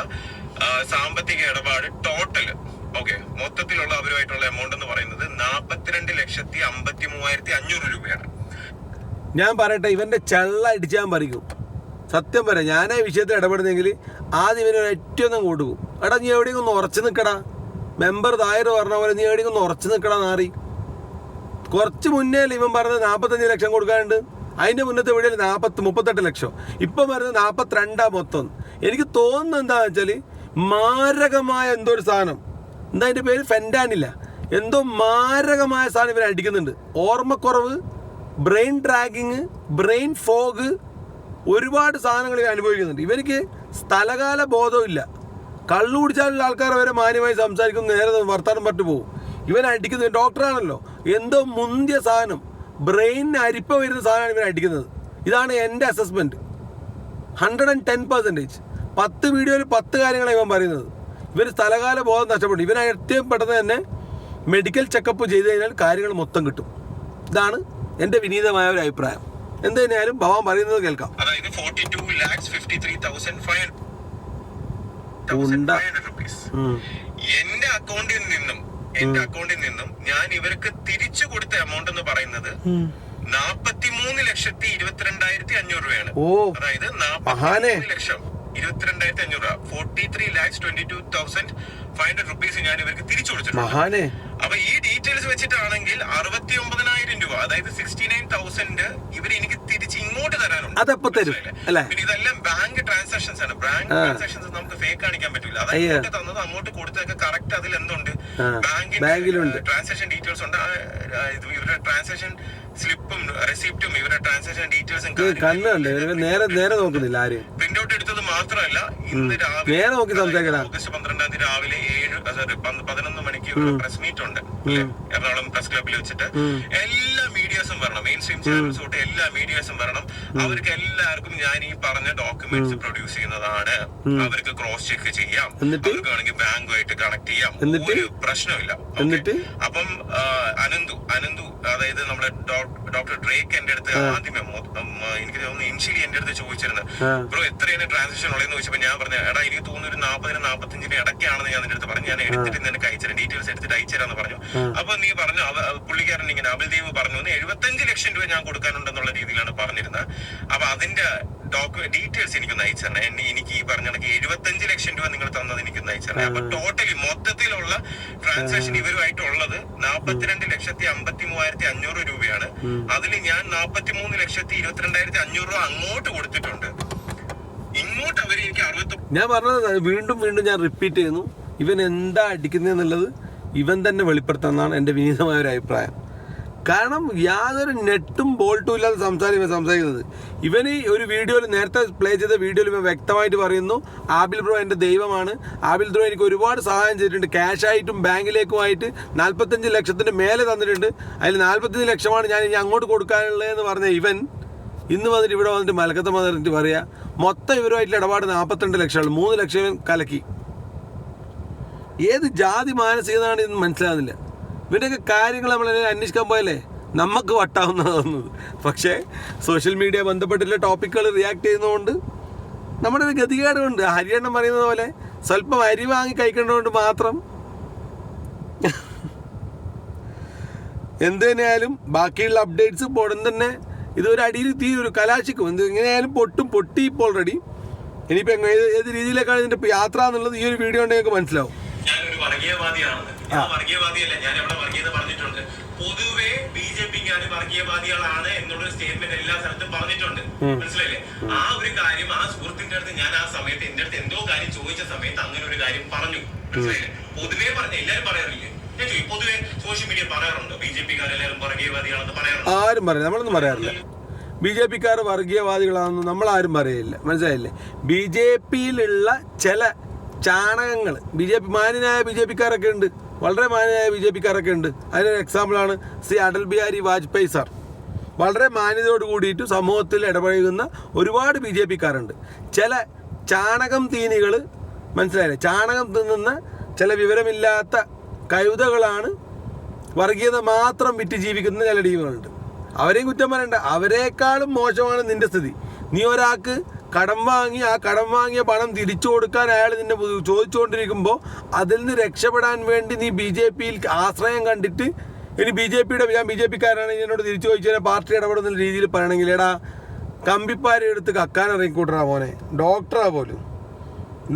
സാമ്പത്തിക ഇടപാട് ടോട്ടല് മൊത്തത്തിലുള്ള അവരുമായിട്ടുള്ള എമൗണ്ട് എന്ന് പറയുന്നത് 42,53,500 രൂപയാണ്. ഞാൻ പറയട്ടെ, ഇവന്റെ ചെള്ള അടിച്ചാൻ പറിക്കും. സത്യം പറയാം, ഞാനാ വിഷയത്തിൽ ഇടപെടുന്നെങ്കിൽ ആദ്യം ഇവന് ഏറ്റവും കൊടുക്കും. എടാ നീ എവിടെയെങ്കിലും ഒന്ന് ഉറച്ചു നിൽക്കടാ, മെമ്പർ തായർ പറഞ്ഞ പോലെ നീ എവിടെയെങ്കിലും ഒന്ന് ഉറച്ചു നിൽക്കടാ നാറി. കുറച്ച് മുന്നേ ഇവൻ പറഞ്ഞത് 45 ലക്ഷം കൊടുക്കാനുണ്ട്, അതിന്റെ മുന്നത്തെ വീഡിയോയിൽ 38 ലക്ഷം, ഇപ്പം പറഞ്ഞത് 42 മൊത്തം. എനിക്ക് തോന്നുന്നത് എന്താണെന്ന് വെച്ചാൽ മാരകമായ എന്തോ ഒരു സാധനം, എന്താ അതിൻ്റെ പേര്, ഫെൻറ്റാനില്ല, എന്തോ മാരകമായ സാധനം ഇവരെ അടിക്കുന്നുണ്ട്. ഓർമ്മക്കുറവ്, ബ്രെയിൻ ഡ്രാഗിങ്, ബ്രെയിൻ ഫോഗ്, ഒരുപാട് സാധനങ്ങൾ ഇവർ അനുഭവിക്കുന്നുണ്ട്. ഇവർക്ക് സ്ഥലകാല ബോധമില്ല. കള്ളു കുടിച്ചാലുള്ള ആൾക്കാർ വരെ മാന്യമായി സംസാരിക്കും, നേരെ വർത്താനം പറ്റു പോകും. ഇവൻ അടിക്കുന്നത്, ഡോക്ടറാണല്ലോ, എന്തോ മുന്തിയ സാധനം, ബ്രെയിനിന് അരിപ്പ വരുന്ന സാധനമാണ് ഇവൻ അടിക്കുന്നത്. ഇതാണ് എൻ്റെ അസസ്മെൻറ്റ്. 110%. 10 വീഡിയോയിൽ 10 കാര്യങ്ങളാണ് ഇവൻ പറയുന്നത്. ഇവർ സ്ഥലകാല ബോധം നഷ്ടപ്പെട്ടു. ഇവൻ ഏറ്റവും പെട്ടെന്ന് തന്നെ മെഡിക്കൽ ചെക്കപ്പ് ചെയ്ത് കഴിഞ്ഞാൽ കാര്യങ്ങൾ മൊത്തം കിട്ടും. ഇതാണ് എൻ്റെ വിനീതമായ ഒരു അഭിപ്രായം. എന്ത് തന്നെയായാലും ഭവാൻ പറയുന്നത് കേൾക്കാം. അതായത് 42,53,500 രൂപീസ് എന്റെ അക്കൗണ്ടിൽ നിന്നും ഞാൻ ഇവർക്ക് തിരിച്ചു കൊടുത്ത എമൗണ്ട് എന്ന് പറയുന്നത് 43,22,500 രൂപയാണ്. അതായത് 43,22,500 രൂപ, 43,22,500 രൂപീസ് ഞാൻ ഇവർക്ക് തിരിച്ചു കൊടുത്തിട്ടുണ്ട്. അപ്പൊ ഈ ഡീറ്റെയിൽസ് വെച്ചിട്ടാണെങ്കിൽ 69,000 രൂപ, അതായത് 69,000 ഇവർ എനിക്ക് തിരിച്ച് ഇങ്ങോട്ട് തരാനുണ്ട്. പിന്നെ ഇതെല്ലാം ബാങ്ക് ട്രാൻസാക്ഷൻസ് ആണ്. ബാങ്ക് ട്രാൻസാക്ഷൻസ് നമുക്ക് ഫേക്ക് കാണിക്കാൻ പറ്റില്ല. അത് ഇങ്ങോട്ട് തന്നത് അങ്ങോട്ട് കൊടുത്തൊക്കെ കറക്റ്റ് അതിൽ എന്തുണ്ട്, ബാങ്കിന്റെ ട്രാൻസാക്ഷൻ ഡീറ്റെയിൽസ് ഉണ്ട്, ഇവരുടെ ട്രാൻസാക്ഷൻ സ്ലിപ്പും റെസിപ്റ്റും ഇവരുടെ ട്രാൻസാക്ഷൻ ഡീറ്റെയിൽസും പ്രിന്റ് ഔട്ട് എടുത്തത് മാത്രമല്ല, ഇന്ന് രാവിലെ ഓഗസ്റ്റ് 12 രാവിലെ 7 ഒരു 11 മണിക്ക് പ്രസ് മീറ്റ് ഉണ്ട് എറണാകുളം പ്രസ് ക്ലബിൽ വെച്ചിട്ട്. എല്ലാ മീഡിയാസും വരണം, മെയിൻ സ്ട്രീം ചാനൽസ് തൊട്ട് എല്ലാ മീഡിയാസും വരണം. അവർക്ക് എല്ലാവർക്കും ഞാൻ ഈ പറഞ്ഞ ഡോക്യുമെന്റ്സ് പ്രൊഡ്യൂസ് ചെയ്യുന്നതാണ്. അവർക്ക് ക്രോസ് ചെക്ക് ചെയ്യാം, അവർക്ക് വേണമെങ്കിൽ ബാങ്കുമായിട്ട് കണക്ട് ചെയ്യാം, ഒരു പ്രശ്നമില്ല. അപ്പം അനന്തു അതായത് നമ്മുടെ ഡോക്ടർ ഡ്രേക്ക് എന്റെ അടുത്ത് ആദ്യമേ എനിക്ക് തോന്നുന്നു ഇനിഷ്യലി എന്റെ അടുത്ത് ചോദിച്ചിരുന്നത്, ബ്രോ എത്രയാണ് ട്രാൻസാക്ഷൻ ഉള്ളതെന്ന് ചോദിച്ചപ്പോ ഞാൻ പറഞ്ഞു, എടാ എനിക്ക് തോന്നുന്നു ഒരു 40-45 ഇടയ്ക്കാണെന്ന് ഞാൻ നിന്റെ അടുത്ത് പറഞ്ഞു. ഞാൻ എടുത്തിട്ട് നിനക്ക് അയച്ചുതരാം, ഡീറ്റെയിൽസ് എടുത്തിട്ട് അയച്ചുതരാന്ന് പറഞ്ഞു. അപ്പൊ നീ പറഞ്ഞു, പുള്ളിക്കാരൻ ഇങ്ങനെ അബിൽദേവ് പറഞ്ഞു 75 ലക്ഷം രൂപ ഞാൻ കൊടുക്കാനുണ്ടെന്നുള്ള രീതിയിലാണ് പറഞ്ഞിരുന്നത്. അപ്പൊ അതിന്റെ ഡീറ്റെയിൽസ് എനിക്കൊന്ന് അയച്ചുതരണേ. എനിക്ക് ഈ പറഞ്ഞ 75 ലക്ഷം രൂപ നിങ്ങൾ തന്നത് എനിക്കൊന്ന് അയച്ചുതരണേ. അപ്പൊ ടോട്ടലി മൊത്തത്തിലുള്ള ട്രാൻസാക്ഷൻ ഇവരുമായിട്ടുള്ളത് 42,53,500 രൂപയാണ്. അതിൽ ഞാൻ 43,22,500 രൂപ അങ്ങോട്ട് കൊടുത്തിട്ടുണ്ട്. ഇങ്ങോട്ട് അവർ എനിക്ക് 60. ഞാൻ പറഞ്ഞത് വീണ്ടും ഞാൻ റിപ്പീറ്റ് ചെയ്യുന്നു, ഇവൻ എന്താ അടിക്കുന്നതെന്നുള്ളത് ഇവൻ തന്നെ വെളിപ്പെടുത്താമെന്നാണ് എൻ്റെ വിനീതമായ ഒരു അഭിപ്രായം. കാരണം യാതൊരു നെട്ടും ബോൾട്ടും ഇല്ലാതെ സംസാരിക്കുന്നത്. ഇവന് ഒരു വീഡിയോയിൽ, നേരത്തെ പ്ലേ ചെയ്ത വീഡിയോയിൽ ഇവൻ വ്യക്തമായിട്ട് പറയുന്നു, ആബിൽ ബ്രോ എൻ്റെ ദൈവമാണ്, ആബിൽ ബ്രോ എനിക്ക് ഒരുപാട് സഹായം ചെയ്തിട്ടുണ്ട്, ക്യാഷായിട്ടും ബാങ്കിലേക്കുമായിട്ട് 45 ലക്ഷത്തിന് മേലെ തന്നിട്ടുണ്ട്, അതിൽ 45 ലക്ഷമാണ് ഞാൻ ഇനി അങ്ങോട്ട് കൊടുക്കാനുള്ളതെന്ന് പറഞ്ഞ ഇവൻ ഇന്ന് വന്നിട്ട് ഇവിടെ വന്നിട്ട് മലക്കത്തെ വന്നിട്ട് പറയുക മൊത്തം ഇവരുമായിട്ടുള്ള ഇടപാട് 42 ലക്ഷമാണ്, 3 ലക്ഷം ഇവൻ കലക്കി. ഏത് ജാതി മാനസികതാണ് ഇന്ന് മനസ്സിലാകുന്നില്ല. ഇവൻ്റെയൊക്കെ കാര്യങ്ങൾ നമ്മൾ അന്വേഷിക്കാൻ പോയല്ലേ നമുക്ക് വട്ടാവുന്നതാണ് തോന്നുന്നത്. പക്ഷേ സോഷ്യൽ മീഡിയ ബന്ധപ്പെട്ടുള്ള ടോപ്പിക്കുകൾ റിയാക്ട് ചെയ്യുന്നതുകൊണ്ട് നമ്മുടെ ഒരു ഗതികേടുണ്ട്. ഹരിയണ്ണം പറയുന്നത് പോലെ സ്വല്പം അരി വാങ്ങി കഴിക്കേണ്ടതുകൊണ്ട് മാത്രം എന്ത് തന്നെയായാലും ബാക്കിയുള്ള അപ്ഡേറ്റ്സ് ഉടൻ തന്നെ ഇതൊരു അടിയിൽ ഒരു കലാശിക്കും. എങ്ങനെയായാലും പൊട്ടി ഇപ്പോൾ ഓൾറെഡി. ഇനിയിപ്പോൾ ഏത് രീതിയിലേക്കാണ് ഇതിൻ്റെ യാത്ര എന്നുള്ളത് ഈ ഒരു വീഡിയോ കൊണ്ട് ഞങ്ങൾക്ക് മനസ്സിലാവും. ഞാനൊരു വർഗീയവാദിയാണെന്ന്. ഞാൻ വർഗീയവാദിയല്ല, ഞാൻ എവിടെ വർഗീയത പറഞ്ഞിട്ടുണ്ട്. പൊതുവെ BJPക്കാര് വർഗീയവാദികളാണ് എന്നുള്ളൊരു സ്റ്റേറ്റ്മെന്റ് എല്ലാ സ്ഥലത്തും പറഞ്ഞിട്ടുണ്ട്. മനസ്സിലായില്ലേ? ആ ഒരു കാര്യം ആ സുഹൃത്തിന്റെ അടുത്ത് ഞാൻ ആ സമയത്ത് എന്റെ അടുത്ത് എന്തോ കാര്യം ചോദിച്ച സമയത്ത് അങ്ങനെ ഒരു കാര്യം പറഞ്ഞു. മനസ്സിലായില്ലേ? പൊതുവെ പറഞ്ഞ എല്ലാരും പറയാറില്ലേ? ഞാൻ ചോദിക്കും, പൊതുവെ സോഷ്യൽ മീഡിയ പറയാറുണ്ടോ BJPക്കാരെല്ലാരും വർഗീയവാദികളാണെന്ന് പറയാറുണ്ടോ? ആരും പറയില്ല, നമ്മളൊന്നും പറയാറില്ല. BJPക്കാർ വർഗീയവാദികളാണെന്ന് നമ്മളാരും പറയില്ല. മനസ്സിലായില്ലേ? BJPയിലുള്ള ചില ചാണകങ്ങൾ, മാന്യനായ BJPക്കാരൊക്കെ ഉണ്ട്, വളരെ മാന്യനായ BJPക്കാരൊക്കെ ഉണ്ട്. അതിനൊരു എക്സാമ്പിളാണ് ശ്രീ അടൽ ബിഹാരി വാജ്പേയി സാർ. വളരെ മാന്യതയോട് കൂടിയിട്ട് സമൂഹത്തിൽ ഇടപഴകുന്ന ഒരുപാട് BJPക്കാരുണ്ട്. ചില ചാണകം തീനികൾ, മനസ്സിലായില്ലേ, ചാണകം തിന്നുന്ന ചില വിവരമില്ലാത്ത കഴുതകളാണ് വർഗീയത മാത്രം വിറ്റ് ജീവിക്കുന്ന ചില ടീമുകളുണ്ട്. അവരെയും കുറ്റം പറയണ്ട, അവരെക്കാളും മോശമാണ് നിന്റെ സ്ഥിതി. നീ ഒരാൾക്ക് കടം വാങ്ങി ആ കടം വാങ്ങിയ പണം തിരിച്ചു കൊടുക്കാൻ അയാൾ നിന്നെ ചോദിച്ചുകൊണ്ടിരിക്കുമ്പോൾ അതിൽ നിന്ന് രക്ഷപ്പെടാൻ വേണ്ടി നീ BJPയിൽ ആശ്രയം കണ്ടിട്ട് ഇനി ഞാൻ BJPക്കാരാണ് എന്നോട് തിരിച്ചു ചോദിച്ചു കഴിഞ്ഞാൽ പാർട്ടി ഇടപെടുന്ന രീതിയിൽ പറയണമെങ്കിൽ എടാ കമ്പിപ്പാര എടുത്ത് കക്കാൻ ഇറങ്ങിക്കൂട്ടറാ മോനെ. ഡോക്ടറാ പോലും,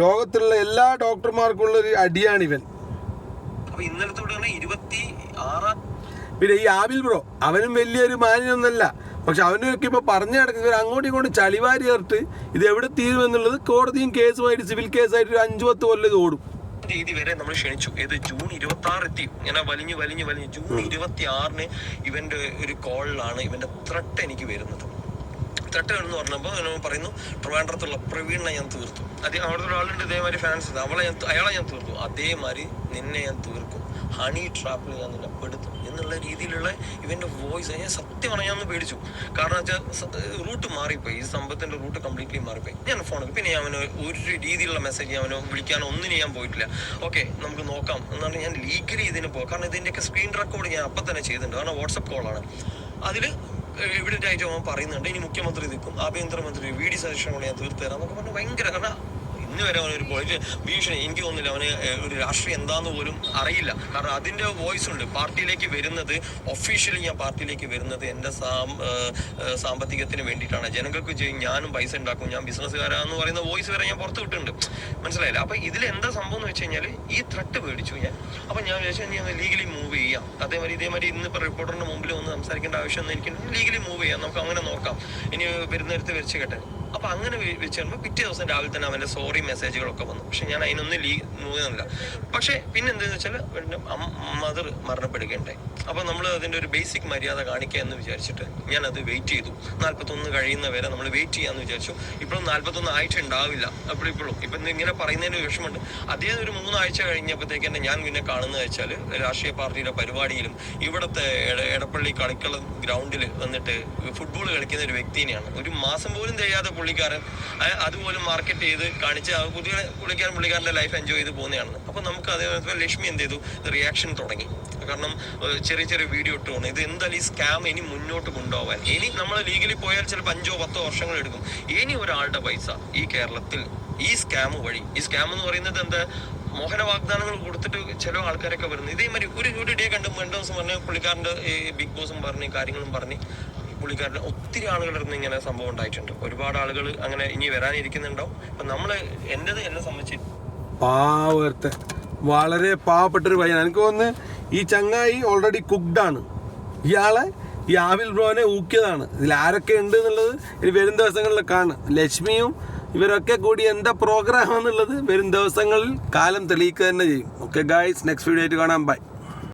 ലോകത്തുള്ള എല്ലാ ഡോക്ടർമാർക്കുള്ളൊരു അടിയാണ് ഇവൻ. പിന്നെ ഈ ആബിൽ ബ്രോ അവനും വലിയൊരു മാന്യൊന്നല്ല, പക്ഷെ അവനൊക്കെ ഇപ്പോൾ പറഞ്ഞു കിടക്കുന്നത് അങ്ങോട്ടും ഇങ്ങോട്ടും ചളിവാരി ചേർത്ത് ഇത് എവിടെ തീരുമെന്നുള്ളത് കോടതിയും കേസുമായിട്ട് സിവിൽ കേസായിട്ട് ഒരു 5-10 കൊല്ലം ഇത് ഓടും. രീതി വരെ നമ്മൾ ക്ഷണിച്ചു. ഇത് ജൂൺ 26 എത്തി. ഇങ്ങനെ വലിഞ്ഞ് ജൂൺ 26 ഇവന്റെ ഒരു കോളിലാണ് ഇവന്റെ ത്രട്ട് എനിക്ക് വരുന്നത്. ത്രട്ട് എന്ന് പറഞ്ഞപ്പോൾ പറയുന്നു, ട്രിവാൻഡ്രത്തുള്ള പ്രവീണിനെ ഞാൻ തീർത്തു. അവിടുത്തെ ഒരാളുണ്ട് ഇതേമാതിരി ഫാൻസ്, അയാളെ ഞാൻ തീർത്തു, അതേമാതിരി നിന്നെ ഞാൻ തീർക്കും, ഹണി ട്രാപ്പിൽ ഞാൻ നിന്നെ പെടുത്തും എന്നുള്ള രീതിയിലുള്ള ഇവന്റെ വോയിസ്. ഞാൻ സത്യം പറഞ്ഞാൽ ഞാൻ ഒന്ന് പേടിച്ചു. കാരണം വെച്ചാൽ റൂട്ട് മാറിപ്പോയി, ഈ സംഭവത്തിന്റെ റൂട്ട് കംപ്ലീറ്റ്ലി മാറിപ്പോയി. ഞാൻ ഫോണിൽ പിന്നെ അവന് ഒരു രീതിയിലുള്ള മെസ്സേജ് അവന് വിളിക്കാനോ ഒന്നിനും ഞാൻ പോയിട്ടില്ല. ഓക്കെ നമുക്ക് നോക്കാം എന്നാണ് ഞാൻ ലീഗലി ഇതിന് പോകും. കാരണം ഇതിന്റെയൊക്കെ സ്ക്രീൻ റെക്കോർഡ് ഞാൻ അപ്പം തന്നെ ചെയ്തിട്ടുണ്ട്. കാരണം വാട്സപ്പ് കോളാണ്. അതിൽ എവിഡന്റ് ആയിട്ട് അവൻ പറയുന്നുണ്ട് ഇനി മുഖ്യമന്ത്രി നിൽക്കും, ആഭ്യന്തരമന്ത്രി VD സതീശനോട് ഞാൻ തീർത്തു തരാം എന്നൊക്കെ പറഞ്ഞാൽ ഭയങ്കര. കാരണം ഇന്ന് വരെ അവനൊരു ഭീഷണി, എനിക്ക് തോന്നുന്നില്ല അവന് ഒരു രാഷ്ട്രീയം എന്താന്ന് പോലും അറിയില്ല. കാരണം അതിന്റെ വോയിസ് ഉണ്ട്. പാർട്ടിയിലേക്ക് വരുന്നത്, ഒഫീഷ്യലി ഞാൻ പാർട്ടിയിലേക്ക് വരുന്നത് എൻ്റെ സാമ്പത്തികത്തിന് വേണ്ടിയിട്ടാണ്, ജനങ്ങൾക്ക് ചെയ്യും, ഞാനും പൈസ ഉണ്ടാക്കും, ഞാൻ ബിസിനസ്സുകാരാന്ന് പറയുന്ന വോയിസ് വരെ ഞാൻ പുറത്ത് വിട്ടിട്ടുണ്ട്. മനസ്സിലായില്ല? അപ്പൊ ഇതിൽ എന്താ സംഭവം എന്ന് വെച്ച് കഴിഞ്ഞാൽ ഈ ത്രട്ട് പേടിച്ചു ഞാൻ. അപ്പൊ ഞാൻ വിചാരിച്ചു ഞാൻ ലീഗലി മൂവ് ചെയ്യാം. ഇതേമാതിരി ഇന്നിപ്പോ റിപ്പോർട്ടറിന്റെ മുമ്പിൽ ഒന്ന് സംസാരിക്കേണ്ട ആവശ്യമൊന്നും എനിക്ക് ലീഗലി മൂവ് ചെയ്യാം, നമുക്ക് അങ്ങനെ നോക്കാം, ഇനി വരുന്നിടത്ത് വെച്ച് കേട്ടെ. അപ്പൊ അങ്ങനെ വെച്ച് വരുമ്പോൾ പിറ്റേ ദിവസം രാവിലെ തന്നെ അവന്റെ സോറി മെസ്സേജുകളൊക്കെ വന്നു. പക്ഷെ ഞാൻ അതിനൊന്നും മൂന്നുന്നില്ല. പക്ഷെ പിന്നെ എന്താന്ന് വെച്ചാൽ മദർ മരണപ്പെടുകയുണ്ടായി. അപ്പൊ നമ്മൾ അതിന്റെ ഒരു ബേസിക് മര്യാദ കാണിക്കുക എന്ന് വിചാരിച്ചിട്ട് ഞാൻ അത് വെയിറ്റ് ചെയ്തു. 41 കഴിയുന്ന വരെ നമ്മൾ വെയിറ്റ് ചെയ്യാന്ന് വിചാരിച്ചു. ഇപ്പോഴും 41 ആയിട്ടുണ്ടാവില്ല. അപ്പോഴിപ്പോഴും ഇപ്പൊ ഇങ്ങനെ പറയുന്നതിന് വിഷമമുണ്ട്. അതേ ഒരു 3 ആഴ്ച കഴിഞ്ഞപ്പോഴത്തേക്ക് തന്നെ ഞാൻ പിന്നെ കാണുന്നത് വെച്ചാൽ രാഷ്ട്രീയ പാർട്ടിയുടെ പരിപാടിയിലും ഇവിടുത്തെ എടപ്പള്ളി കളിക്കളം ഗ്രൗണ്ടിൽ വന്നിട്ട് ഫുട്ബോൾ കളിക്കുന്ന ഒരു വ്യക്തിനെയാണ്. ഒരു മാസം പോലും ചെയ്യാതെ പുള്ളിക്കാരൻ അതുപോലെ മാർക്കറ്റ് ചെയ്ത് കാണിച്ച് പുള്ളിക്കാരൻ്റെ ലൈഫ് എൻജോയ് ചെയ്ത് പോകുന്നതാണ്. അപ്പൊ നമുക്ക് അതേപോലെ ലക്ഷ്മി എന്ത് ചെയ്തു, റിയാക്ഷൻ തുടങ്ങി. കാരണം ചെറിയ ചെറിയ വീഡിയോ ഇട്ട് പോകുന്നത് ഇത് എന്തായാലും ഈ സ്കാം ഇനി മുന്നോട്ട് കൊണ്ടുപോകാൻ ഇനി നമ്മൾ ലീഗലി പോയാൽ ചിലപ്പോൾ 5-10 വർഷങ്ങൾ എടുക്കും. ഇനി ഒരാളുടെ പൈസ ഈ കേരളത്തിൽ ഈ സ്കാം വഴി, ഈ സ്കാം എന്ന് പറയുന്നത് എന്താ, മോഹന വാഗ്ദാനങ്ങൾ കൊടുത്തിട്ട് ചില ആൾക്കാരൊക്കെ വരുന്നത് ഇതേമാതിരി ഒരു ഡേ കണ്ട് 2 ദിവസം പറഞ്ഞ് പുള്ളിക്കാരൻ്റെ ബിഗ് ബോസും പറഞ്ഞ് കാര്യങ്ങളും പറഞ്ഞ് പുള്ളിക്കാരൻ്റെ ഒത്തിരി ആളുകളുടെ അടുത്ത് ഇങ്ങനെ സംഭവം ഉണ്ടായിട്ടുണ്ട്. ഒരുപാട് ആളുകൾ അങ്ങനെ ഇനി വരാനിരിക്കുന്നുണ്ടാവും. അപ്പൊ നമ്മള് എന്നെ സംബന്ധിച്ച് പാവത്തെ വളരെ പാവപ്പെട്ടൊരു പയ്യൻ. എനിക്ക് തോന്നുന്നു ഈ ചങ്ങായി ഓൾറെഡി കുക്ക്ഡാണ്. ഇയാളെ ഈ ആവിൽ ബ്രോനെ ഊക്കിയതാണ്. ഇതിൽ ആരൊക്കെ ഉണ്ട് എന്നുള്ളത് ഇനി വരും ദിവസങ്ങളിൽ കാണും. ലക്ഷ്മിയും ഇവരൊക്കെ കൂടി എന്താ പ്രോഗ്രാം എന്നുള്ളത് വരും ദിവസങ്ങളിൽ കാലം തെളിയിക്കുക തന്നെ ചെയ്യും. ഓക്കെ ഗായ്സ്, നെക്സ്റ്റ് വീഡിയോ ആയിട്ട് കാണാം. ബൈ.